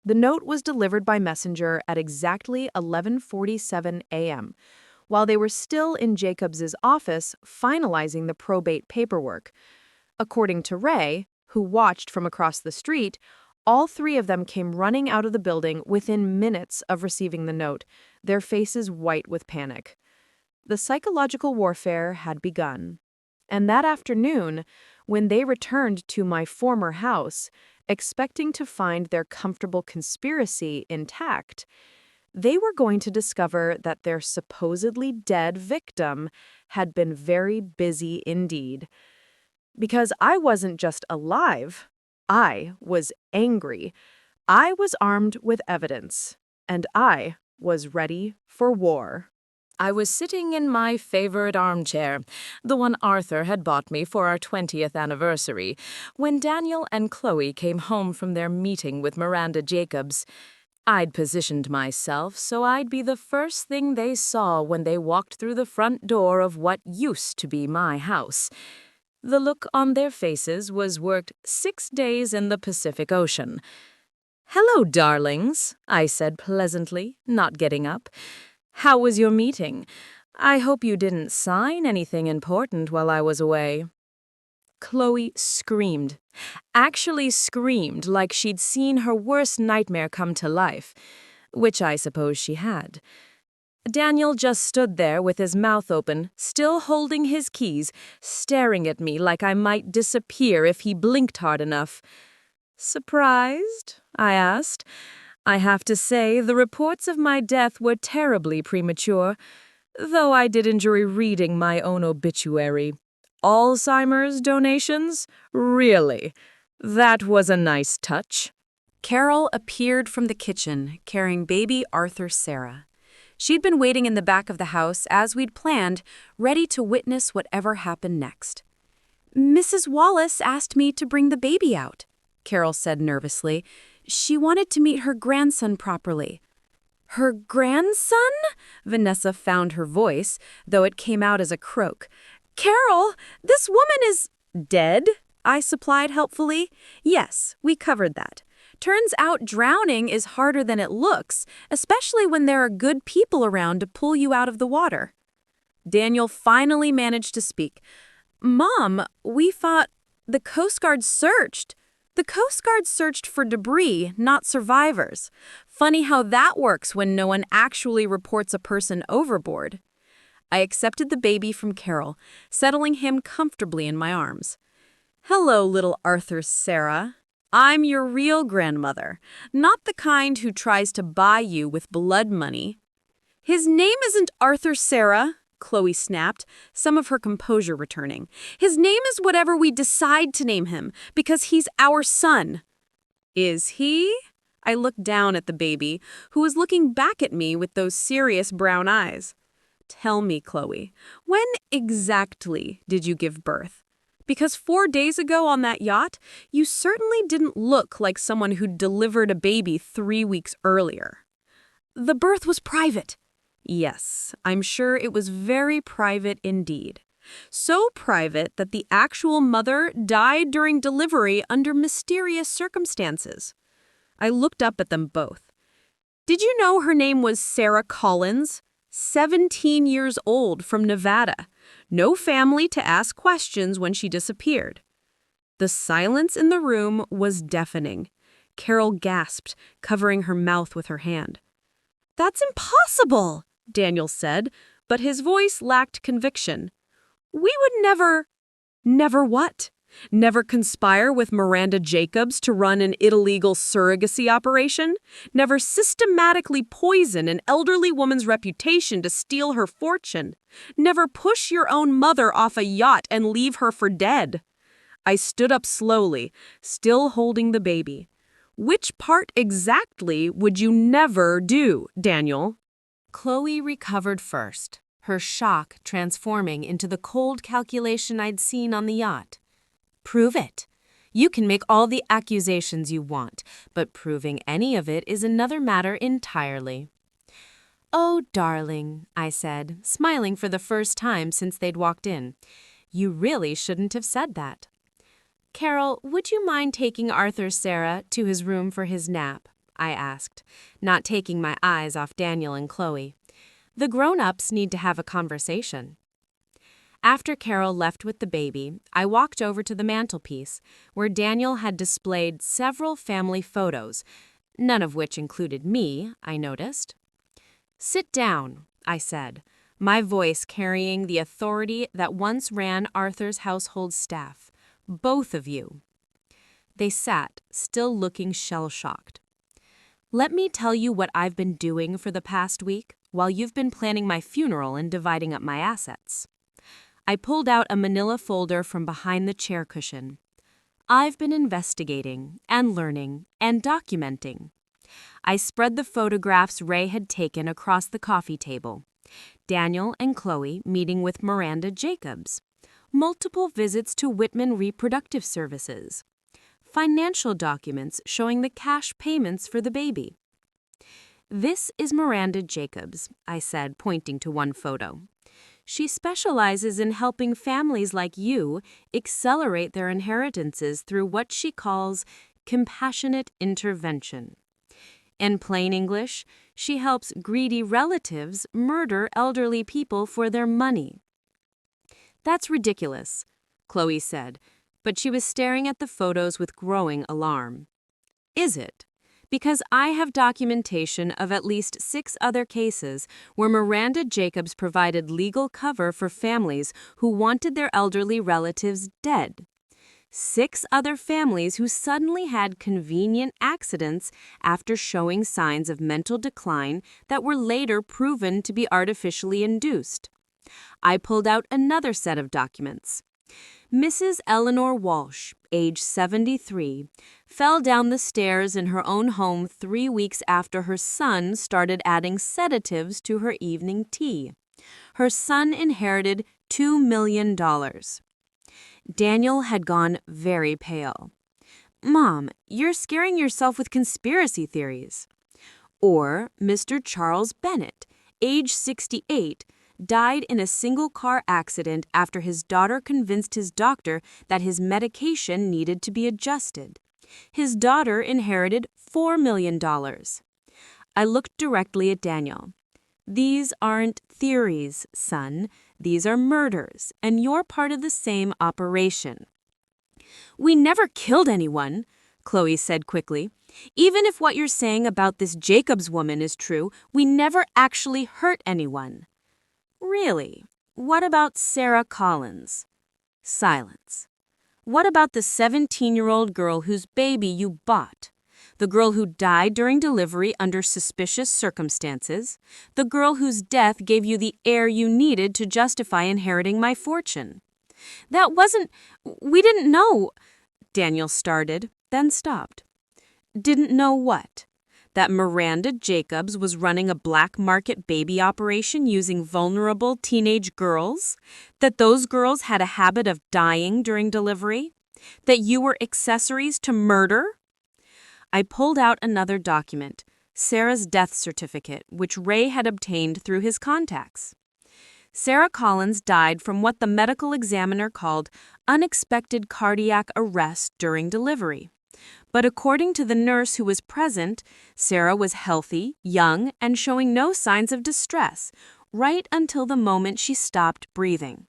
The note was delivered by messenger at exactly 11:47 a.m., while they were still in Jacobs' office finalizing the probate paperwork. According to Ray, who watched from across the street, all three of them came running out of the building within minutes of receiving the note, their faces white with panic. The psychological warfare had begun. And that afternoon, when they returned to my former house, expecting to find their comfortable conspiracy intact, they were going to discover that their supposedly dead victim had been very busy indeed. Because I wasn't just alive, I was angry. I was armed with evidence, and I was ready for war. I was sitting in my favorite armchair, the one Arthur had bought me for our 20th anniversary, when Daniel and Chloe came home from their meeting with Miranda Jacobs. I'd positioned myself so I'd be the first thing they saw when they walked through the front door of what used to be my house. The look on their faces was worked 6 days in the Pacific Ocean. "Hello, darlings," I said pleasantly, not getting up. "How was your meeting? I hope you didn't sign anything important while I was away." Chloe screamed. Actually screamed like she'd seen her worst nightmare come to life, which I suppose she had. Daniel just stood there with his mouth open, still holding his keys, staring at me like I might disappear if he blinked hard enough. "Surprised?" I asked. I have to say, the reports of my death were terribly premature, though I did enjoy reading my own obituary. Alzheimer's donations? Really? That was a nice touch. Carol appeared from the kitchen, carrying baby Arthur Sarah. She'd been waiting in the back of the house as we'd planned, ready to witness whatever happened next. "Mrs. Wallace asked me to bring the baby out," Carol said nervously. "She wanted to meet her grandson properly." "Her grandson?" Vanessa found her voice, though it came out as a croak. "Carol, this woman is dead," I supplied helpfully. "Yes, we covered that. Turns out drowning is harder than it looks, especially when there are good people around to pull you out of the water." Daniel finally managed to speak. "Mom, we thought the Coast Guard searched." "The Coast Guard searched for debris, not survivors. Funny how that works when no one actually reports a person overboard." I accepted the baby from Carol, settling him comfortably in my arms. "Hello, little Arthur Sarah. I'm your real grandmother, not the kind who tries to buy you with blood money," His name isn't Arthur Sarah, Chloe snapped, some of her composure returning. His name is whatever we decide to name him, because he's our son. Is he? I looked down at the baby, who was looking back at me with those serious brown eyes. Tell me, Chloe, when exactly did you give birth? Because 4 days ago on that yacht, you certainly didn't look like someone who'd delivered a baby 3 weeks earlier. The birth was private. Yes, I'm sure it was very private indeed. So private that the actual mother died during delivery under mysterious circumstances. I looked up at them both. Did you know her name was Sarah Collins? 17 years old, from Nevada. No family to ask questions when she disappeared. The silence in the room was deafening. Carol gasped, covering her mouth with her hand. "That's impossible," Daniel said, but his voice lacked conviction. "We would never—" "Never what? Never conspire with Miranda Jacobs to run an illegal surrogacy operation? Never systematically poison an elderly woman's reputation to steal her fortune? Never push your own mother off a yacht and leave her for dead?" I stood up slowly, still holding the baby. "Which part exactly would you never do, Daniel?" Chloe recovered first, her shock transforming into the cold calculation I'd seen on the yacht. "Prove it. You can make all the accusations you want, but proving any of it is another matter entirely." "Oh, darling," I said, smiling for the first time since they'd walked in. "You really shouldn't have said that." "Carol, would you mind taking Arthur Sarah to his room for his nap?" I asked, not taking my eyes off Daniel and Chloe. "The grown-ups need to have a conversation." After Carol left with the baby, I walked over to the mantelpiece, where Daniel had displayed several family photos, none of which included me, I noticed. "Sit down," I said, my voice carrying the authority that once ran Arthur's household staff. "Both of you." They sat, still looking shell-shocked. "Let me tell you what I've been doing for the past week, while you've been planning my funeral and dividing up my assets." I pulled out a manila folder from behind the chair cushion. "I've been investigating and learning and documenting." I spread the photographs Ray had taken across the coffee table. Daniel and Chloe meeting with Miranda Jacobs. Multiple visits to Whitman Reproductive Services. Financial documents showing the cash payments for the baby. "This is Miranda Jacobs," I said, pointing to one photo. "She specializes in helping families like you accelerate their inheritances through what she calls compassionate intervention. In plain English, she helps greedy relatives murder elderly people for their money." "That's ridiculous," Chloe said, but she was staring at the photos with growing alarm. "Is it? Because I have documentation of at least 6 other cases where Miranda Jacobs provided legal cover for families who wanted their elderly relatives dead. 6 other families who suddenly had convenient accidents after showing signs of mental decline that were later proven to be artificially induced." I pulled out another set of documents. Mrs. Eleanor Walsh, age 73, fell down the stairs in her own home 3 weeks after her son started adding sedatives to her evening tea. Her son inherited $2 million. Daniel had gone very pale. "Mom, you're scaring yourself with conspiracy theories." Or Mr. Charles Bennett, age 68, died in a single-car accident after his daughter convinced his doctor that his medication needed to be adjusted. His daughter inherited $4 million. I looked directly at Daniel. "These aren't theories, son. These are murders, and you're part of the same operation." "We never killed anyone," Chloe said quickly. "Even if what you're saying about this Jacobs woman is true, we never actually hurt anyone." "Really? What about Sarah Collins?" Silence. "What about the 17-year-old girl whose baby you bought? the girl who died during delivery under suspicious circumstances, the girl whose death gave you the heir you needed to justify inheriting my fortune. We didn't know, Daniel started, then stopped. Didn't know what? That Miranda Jacobs was running a black market baby operation using vulnerable teenage girls? That those girls had a habit of dying during delivery? That you were accessories to murder? I pulled out another document, Sarah's death certificate, which Ray had obtained through his contacts. Sarah Collins died from what the medical examiner called unexpected cardiac arrest during delivery. But according to the nurse who was present, Sarah was healthy, young, and showing no signs of distress, right until the moment she stopped breathing.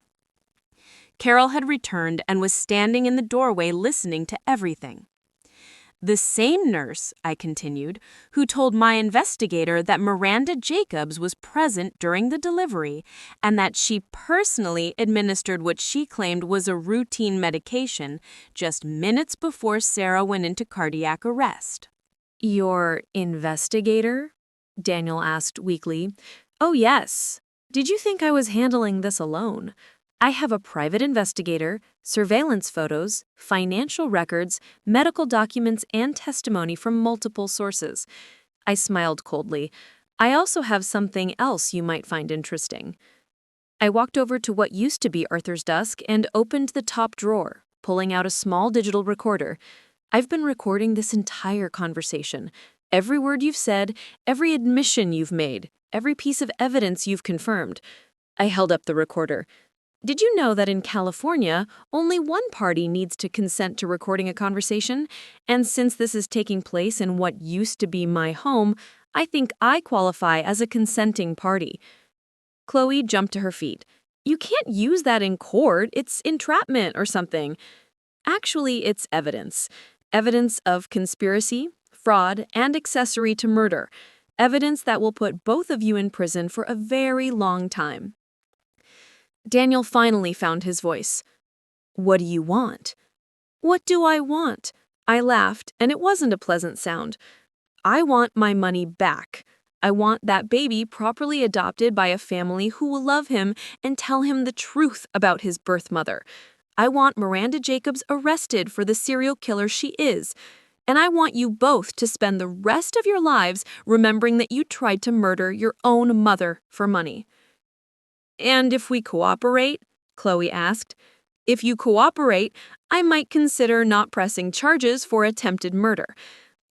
Carol had returned and was standing in the doorway listening to everything. The same nurse, I continued, who told my investigator that Miranda Jacobs was present during the delivery and that she personally administered what she claimed was a routine medication just minutes before Sarah went into cardiac arrest. Your investigator? Daniel asked weakly. Oh, yes. Did you think I was handling this alone? I have a private investigator, surveillance photos, financial records, medical documents, and testimony from multiple sources. I smiled coldly. I also have something else you might find interesting. I walked over to what used to be Arthur's desk and opened the top drawer, pulling out a small digital recorder. I've been recording this entire conversation. Every word you've said, every admission you've made, every piece of evidence you've confirmed. I held up the recorder. Did you know that in California, only one party needs to consent to recording a conversation? And since this is taking place in what used to be my home, I think I qualify as a consenting party. Chloe jumped to her feet. You can't use that in court. It's entrapment or something. Actually, it's evidence. Evidence of conspiracy, fraud, and accessory to murder. Evidence that will put both of you in prison for a very long time. Daniel finally found his voice. What do you want? What do I want? I laughed, and it wasn't a pleasant sound. I want my money back. I want that baby properly adopted by a family who will love him and tell him the truth about his birth mother. I want Miranda Jacobs arrested for the serial killer she is. And I want you both to spend the rest of your lives remembering that you tried to murder your own mother for money. And if we cooperate? Chloe asked. If you cooperate, I might consider not pressing charges for attempted murder.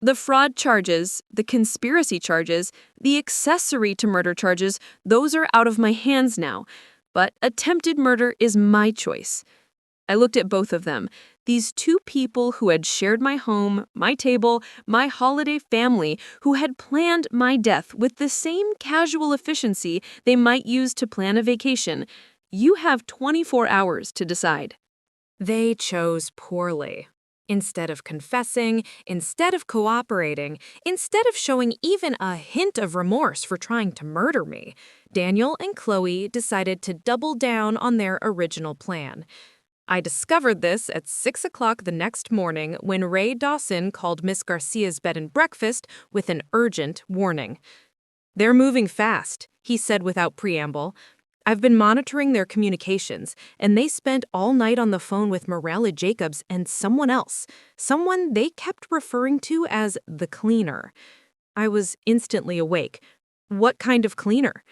The fraud charges, the conspiracy charges, the accessory to murder charges, those are out of my hands now. But attempted murder is my choice. I looked at both of them, these two people who had shared my home, my table, my holiday family, who had planned my death with the same casual efficiency they might use to plan a vacation. You have 24 hours to decide. They chose poorly. Instead of confessing, instead of cooperating, instead of showing even a hint of remorse for trying to murder me, Daniel and Chloe decided to double down on their original plan. I discovered this at 6 o'clock the next morning when Ray Dawson called Miss Garcia's bed and breakfast with an urgent warning. They're moving fast, he said without preamble. I've been monitoring their communications, and they spent all night on the phone with Miranda Jacobs and someone else, someone they kept referring to as the cleaner. I was instantly awake. What kind of cleaner?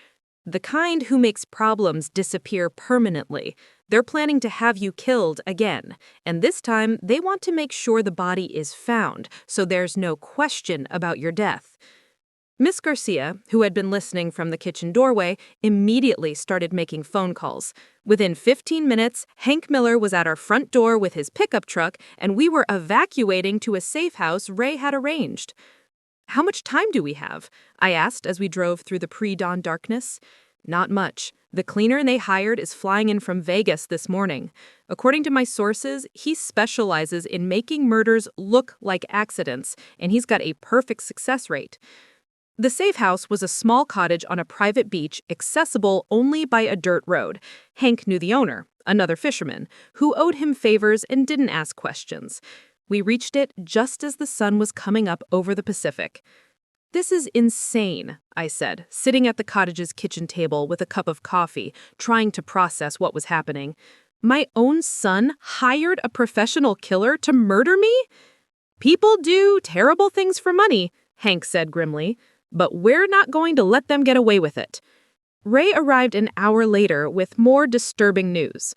The kind who makes problems disappear permanently. They're planning to have you killed again, and this time they want to make sure the body is found, so there's no question about your death. Miss Garcia, who had been listening from the kitchen doorway, immediately started making phone calls. Within 15 minutes, Hank Miller was at our front door with his pickup truck, and we were evacuating to a safe house Ray had arranged. How much time do we have? I asked as we drove through the pre-dawn darkness. Not much. The cleaner they hired is flying in from Vegas this morning. According to my sources, he specializes in making murders look like accidents, and he's got a perfect success rate. The safe house was a small cottage on a private beach, accessible only by a dirt road. Hank knew the owner, another fisherman, who owed him favors and didn't ask questions. We reached it just as the sun was coming up over the Pacific. "This is insane," I said, sitting at the cottage's kitchen table with a cup of coffee, trying to process what was happening. "My own son hired a professional killer to murder me?" "People do terrible things for money," Hank said grimly, "but we're not going to let them get away with it." Ray arrived an hour later with more disturbing news.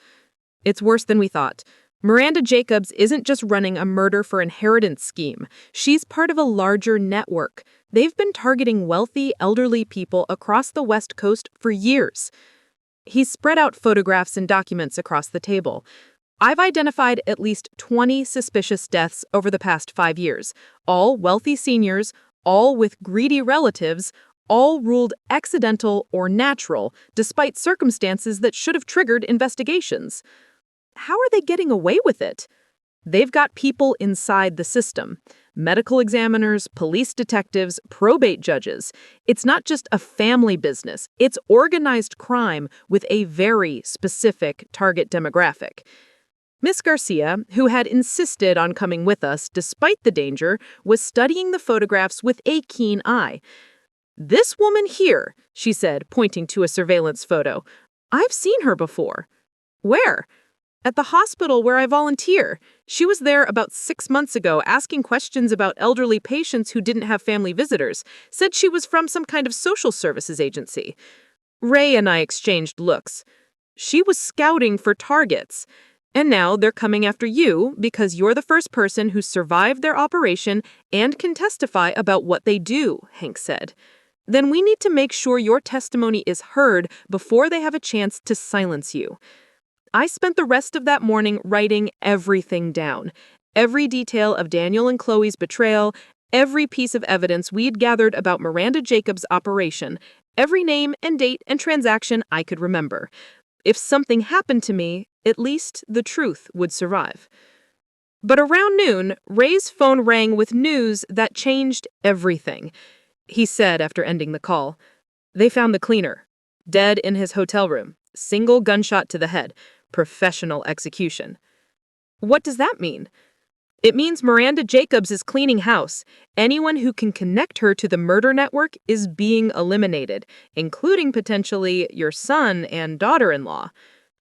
"It's worse than we thought. Miranda Jacobs isn't just running a murder for inheritance scheme. She's part of a larger network. They've been targeting wealthy, elderly people across the West Coast for years." He spread out photographs and documents across the table. "I've identified at least 20 suspicious deaths over the past 5 years, all wealthy seniors, all with greedy relatives, all ruled accidental or natural, despite circumstances that should have triggered investigations." How are they getting away with it? They've got people inside the system. Medical examiners, police detectives, probate judges. It's not just a family business. It's organized crime with a very specific target demographic. Miss Garcia, who had insisted on coming with us despite the danger, was studying the photographs with a keen eye. "This woman here," she said, pointing to a surveillance photo. "I've seen her before." "Where?" "At the hospital where I volunteer. She was there about 6 months ago asking questions about elderly patients who didn't have family visitors. Said she was from some kind of social services agency." Ray and I exchanged looks. "She was scouting for targets. And now they're coming after you because you're the first person who survived their operation and can testify about what they do," Hank said. "Then we need to make sure your testimony is heard before they have a chance to silence you." I spent the rest of that morning writing everything down. Every detail of Daniel and Chloe's betrayal, every piece of evidence we'd gathered about Miranda Jacobs' operation, every name and date and transaction I could remember. If something happened to me, at least the truth would survive. But around noon, Ray's phone rang with news that changed everything. He said after ending the call, "They found the cleaner, dead in his hotel room, single gunshot to the head. Professional execution." What does that mean? It means Miranda Jacobs is cleaning house. Anyone who can connect her to the murder network is being eliminated, including potentially your son and daughter-in-law.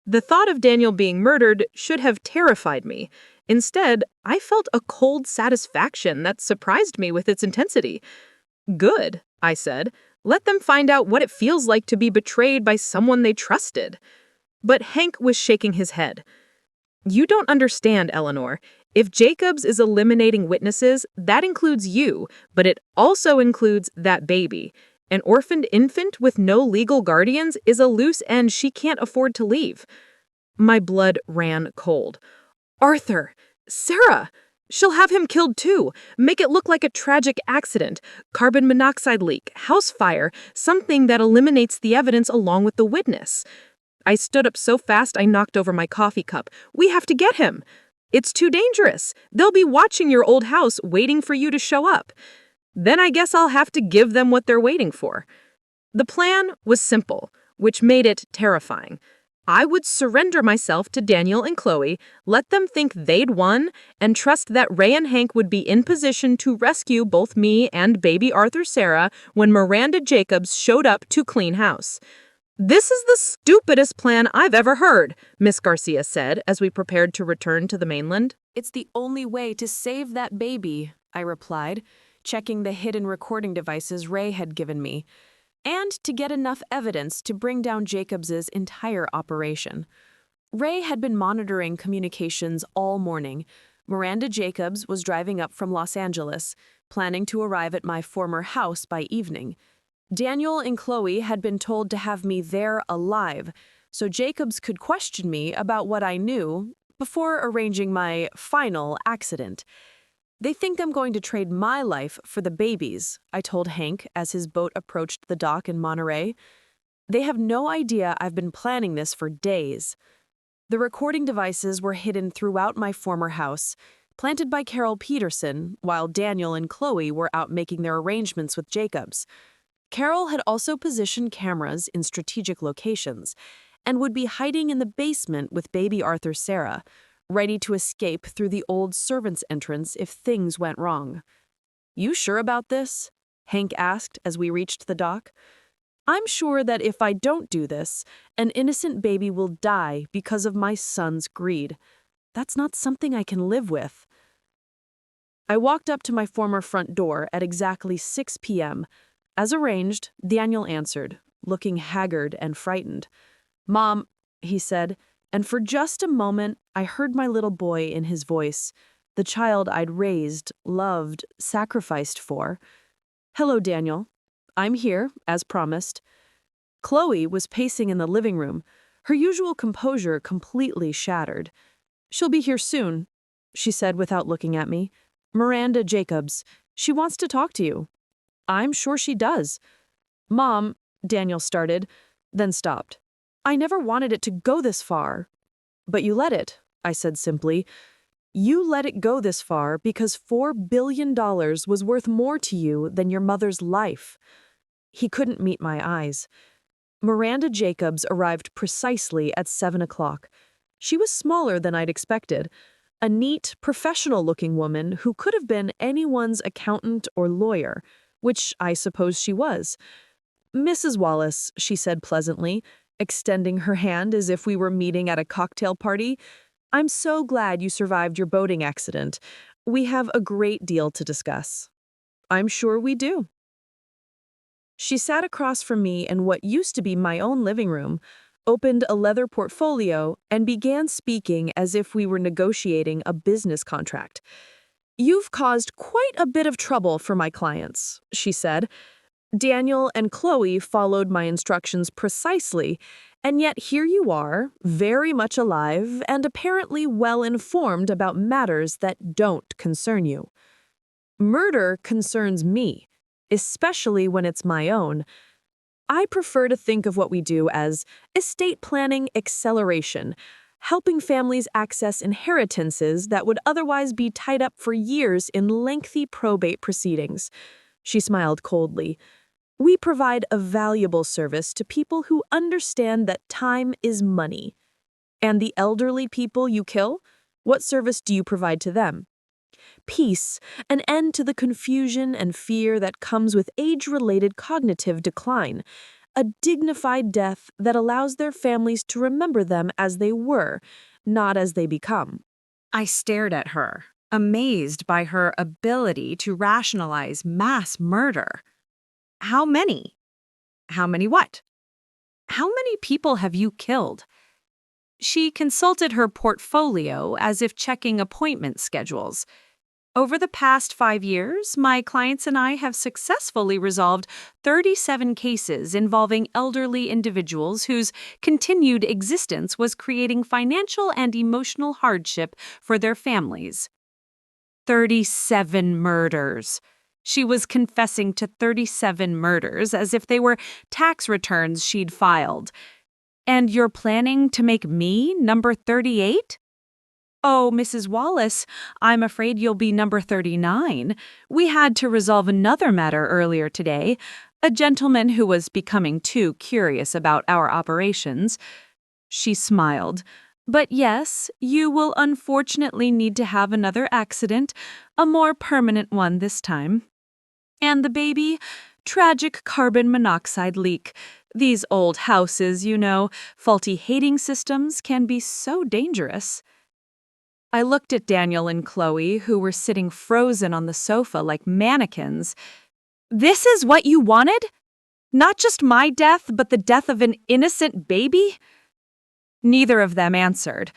The thought of Daniel being murdered should have terrified me. Instead, I felt a cold satisfaction that surprised me with its intensity. "Good," I said. "Let them find out what it feels like to be betrayed by someone they trusted." But Hank was shaking his head. "You don't understand, Eleanor. If Jacobs is eliminating witnesses, that includes you, but it also includes that baby. An orphaned infant with no legal guardians is a loose end she can't afford to leave." My blood ran cold. "Arthur! Sarah! She'll have him killed too. Make it look like a tragic accident, carbon monoxide leak, house fire, something that eliminates the evidence along with the witness." I stood up so fast I knocked over my coffee cup. "We have to get him. It's too dangerous. They'll be watching your old house, waiting for you to show up. Then I guess I'll have to give them what they're waiting for." The plan was simple, which made it terrifying. I would surrender myself to Daniel and Chloe, let them think they'd won, and trust that Ray and Hank would be in position to rescue both me and baby Arthur Sarah when Miranda Jacobs showed up to clean house. "This is the stupidest plan I've ever heard," Miss Garcia said as we prepared to return to the mainland. "It's the only way to save that baby," I replied, checking the hidden recording devices Ray had given me, and to get enough evidence to bring down Jacobs's entire operation. Ray had been monitoring communications all morning. Miranda Jacobs was driving up from Los Angeles, planning to arrive at my former house by evening. Daniel and Chloe had been told to have me there alive, so Jacobs could question me about what I knew before arranging my final accident. "They think I'm going to trade my life for the baby's," I told Hank as his boat approached the dock in Monterey. "They have no idea I've been planning this for days." The recording devices were hidden throughout my former house, planted by Carol Peterson, while Daniel and Chloe were out making their arrangements with Jacobs. Carol had also positioned cameras in strategic locations and would be hiding in the basement with baby Arthur Sarah, ready to escape through the old servants' entrance if things went wrong. "You sure about this?" Hank asked as we reached the dock. "I'm sure that if I don't do this, an innocent baby will die because of my son's greed. That's not something I can live with." I walked up to my former front door at exactly 6 p.m. As arranged, Daniel answered, looking haggard and frightened. "Mom," he said, and for just a moment I heard my little boy in his voice, the child I'd raised, loved, sacrificed for. "Hello, Daniel. I'm here, as promised." Chloe was pacing in the living room, her usual composure completely shattered. "She'll be here soon," she said without looking at me. "Miranda Jacobs. She wants to talk to you." "I'm sure she does." "Mom," Daniel started, then stopped. "I never wanted it to go this far." "But you let it," I said simply. "You let it go this far because $4 billion was worth more to you than your mother's life." He couldn't meet my eyes. Miranda Jacobs arrived precisely at 7 o'clock. She was smaller than I'd expected, a neat, professional-looking woman who could have been anyone's accountant or lawyer, which I suppose she was. "Mrs. Wallace," she said pleasantly, extending her hand as if we were meeting at a cocktail party, "I'm so glad you survived your boating accident. We have a great deal to discuss." "I'm sure we do." She sat across from me in what used to be my own living room, opened a leather portfolio, and began speaking as if we were negotiating a business contract. "You've caused quite a bit of trouble for my clients," she said. "Daniel and Chloe followed my instructions precisely, and yet here you are, very much alive and apparently well-informed about matters that don't concern you. Murder concerns me, especially when it's my own. I prefer to think of what we do as estate planning acceleration, helping families access inheritances that would otherwise be tied up for years in lengthy probate proceedings." She smiled coldly. "We provide a valuable service to people who understand that time is money." "And the elderly people you kill? What service do you provide to them?" "Peace, an end to the confusion and fear that comes with age-related cognitive decline. A dignified death that allows their families to remember them as they were, not as they become." I stared at her, amazed by her ability to rationalize mass murder. "How many?" "How many what?" "How many people have you killed?" She consulted her portfolio as if checking appointment schedules. "Over the past 5 years, my clients and I have successfully resolved 37 cases involving elderly individuals whose continued existence was creating financial and emotional hardship for their families." 37 murders. She was confessing to 37 murders as if they were tax returns she'd filed. "And you're planning to make me number 38? "Oh, Mrs. Wallace, I'm afraid you'll be number 39. We had to resolve another matter earlier today. A gentleman who was becoming too curious about our operations." She smiled. "But yes, you will unfortunately need to have another accident, a more permanent one this time. And the baby? Tragic carbon monoxide leak. These old houses, you know, faulty heating systems can be so dangerous." I looked at Daniel and Chloe, who were sitting frozen on the sofa like mannequins. "This is what you wanted? Not just my death, but the death of an innocent baby?" Neither of them answered.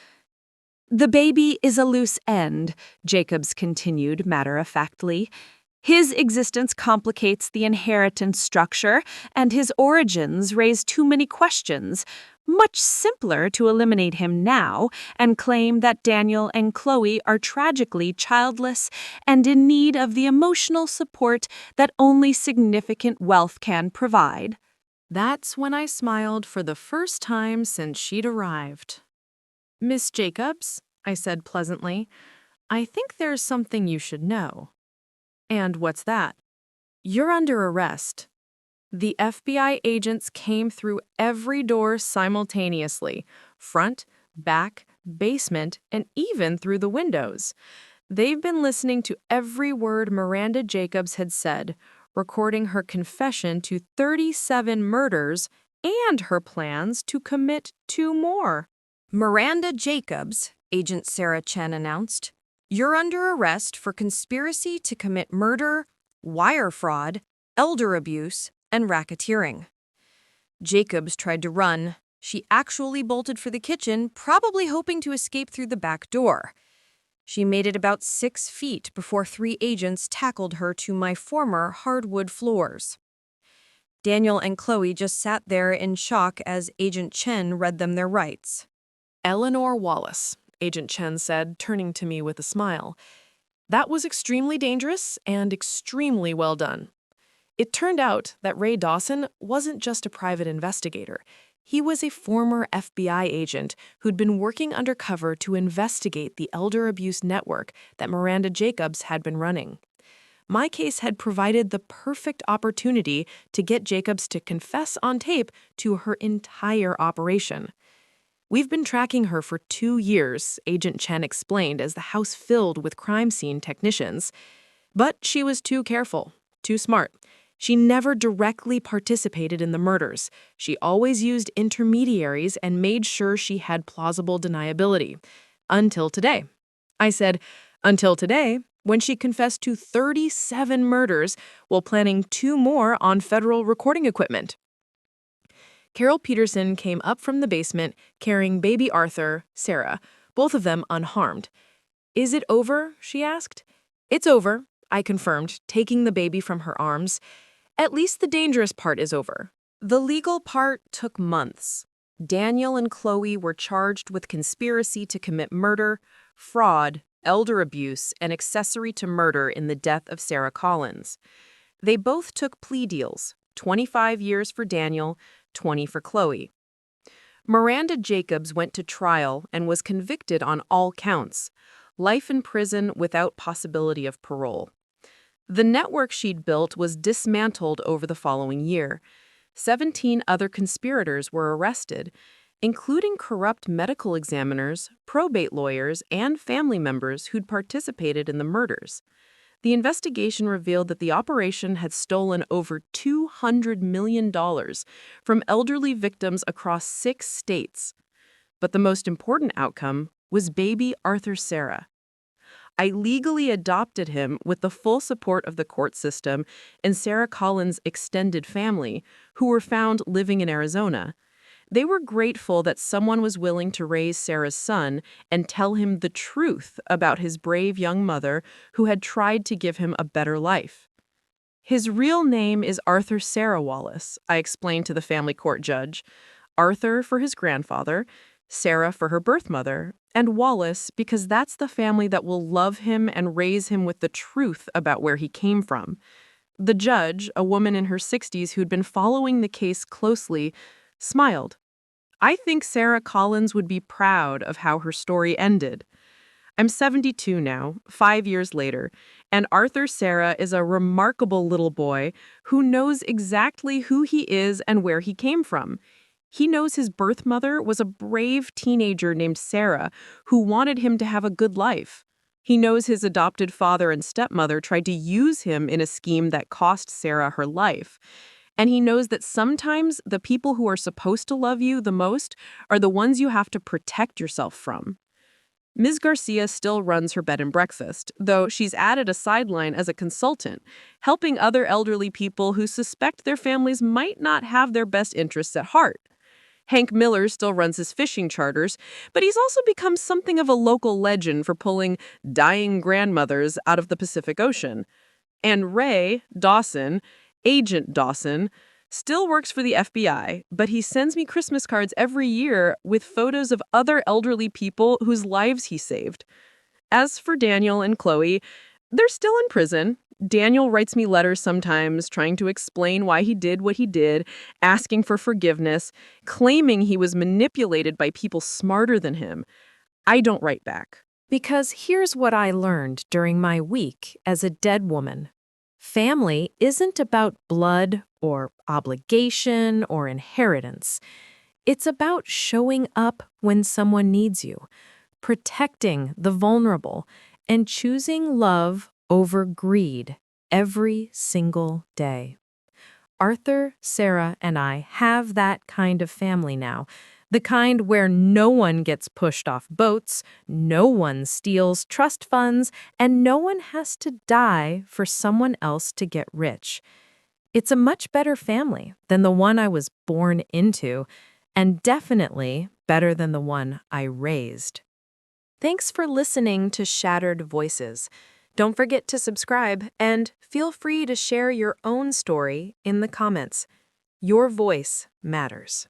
"The baby is a loose end," Jacobs continued matter-of-factly. "His existence complicates the inheritance structure, and his origins raise too many questions. Much simpler to eliminate him now and claim that Daniel and Chloe are tragically childless and in need of the emotional support that only significant wealth can provide." That's when I smiled for the first time since she'd arrived. "Miss Jacobs," I said pleasantly, "I think there's something you should know." "And what's that?" "You're under arrest." The FBI agents came through every door simultaneously, front, back, basement, and even through the windows. They've been listening to every word Miranda Jacobs had said, recording her confession to 37 murders and her plans to commit 2 more. Miranda Jacobs, Agent Sarah Chen announced, you're under arrest for conspiracy to commit murder, wire fraud, elder abuse, and racketeering. Jacobs tried to run. She actually bolted for the kitchen, probably hoping to escape through the back door. She made it about 6 feet before 3 agents tackled her to my former hardwood floors. Daniel and Chloe just sat there in shock as Agent Chen read them their rights. Eleanor Wallace, Agent Chen said, turning to me with a smile. That was extremely dangerous and extremely well done. It turned out that Ray Dawson wasn't just a private investigator. He was a former FBI agent who'd been working undercover to investigate the elder abuse network that Miranda Jacobs had been running. My case had provided the perfect opportunity to get Jacobs to confess on tape to her entire operation. We've been tracking her for 2 years, Agent Chen explained as the house filled with crime scene technicians. But she was too careful, too smart. She never directly participated in the murders. She always used intermediaries and made sure she had plausible deniability. Until today. I said, until today, when she confessed to 37 murders while planning 2 more on federal recording equipment. Carol Peterson came up from the basement carrying baby Arthur, Sarah, both of them unharmed. Is it over? She asked. It's over, I confirmed, taking the baby from her arms. At least the dangerous part is over. The legal part took months. Daniel and Chloe were charged with conspiracy to commit murder, fraud, elder abuse, and accessory to murder in the death of Sarah Collins. They both took plea deals, 25 years for Daniel, 20 for Chloe. Miranda Jacobs went to trial and was convicted on all counts, life in prison without possibility of parole. The network she'd built was dismantled over the following year. 17 other conspirators were arrested, including corrupt medical examiners, probate lawyers, and family members who'd participated in the murders. The investigation revealed that the operation had stolen over $200 million from elderly victims across 6 states. But the most important outcome was baby Arthur Sarah. I legally adopted him with the full support of the court system and Sarah Collins' extended family, who were found living in Arizona. They were grateful that someone was willing to raise Sarah's son and tell him the truth about his brave young mother who had tried to give him a better life. His real name is Arthur Sarah Wallace, I explained to the family court judge. Arthur for his grandfather, Sarah for her birth mother, and Wallace because that's the family that will love him and raise him with the truth about where he came from. The judge, a woman in her 60s who'd been following the case closely, smiled. I think Sarah Collins would be proud of how her story ended. I'm 72 now, 5 years later, and Arthur Sarah is a remarkable little boy who knows exactly who he is and where he came from. He knows his birth mother was a brave teenager named Sarah who wanted him to have a good life. He knows his adopted father and stepmother tried to use him in a scheme that cost Sarah her life. And he knows that sometimes the people who are supposed to love you the most are the ones you have to protect yourself from. Ms. Garcia still runs her bed and breakfast, though she's added a sideline as a consultant, helping other elderly people who suspect their families might not have their best interests at heart. Hank Miller still runs his fishing charters, but he's also become something of a local legend for pulling dying grandmothers out of the Pacific Ocean. And Ray Dawson, Agent Dawson, still works for the FBI, but he sends me Christmas cards every year with photos of other elderly people whose lives he saved. As for Daniel and Chloe, they're still in prison. Daniel writes me letters sometimes, trying to explain why he did what he did, asking for forgiveness, claiming he was manipulated by people smarter than him. I don't write back. Because here's what I learned during my week as a dead woman. Family isn't about blood or obligation or inheritance. It's about showing up when someone needs you, protecting the vulnerable, and choosing love over greed every single day. Arthur, Sarah, and I have that kind of family now. The kind where no one gets pushed off boats, no one steals trust funds, and no one has to die for someone else to get rich. It's a much better family than the one I was born into, and definitely better than the one I raised. Thanks for listening to Shattered Voices. Don't forget to subscribe and feel free to share your own story in the comments. Your voice matters.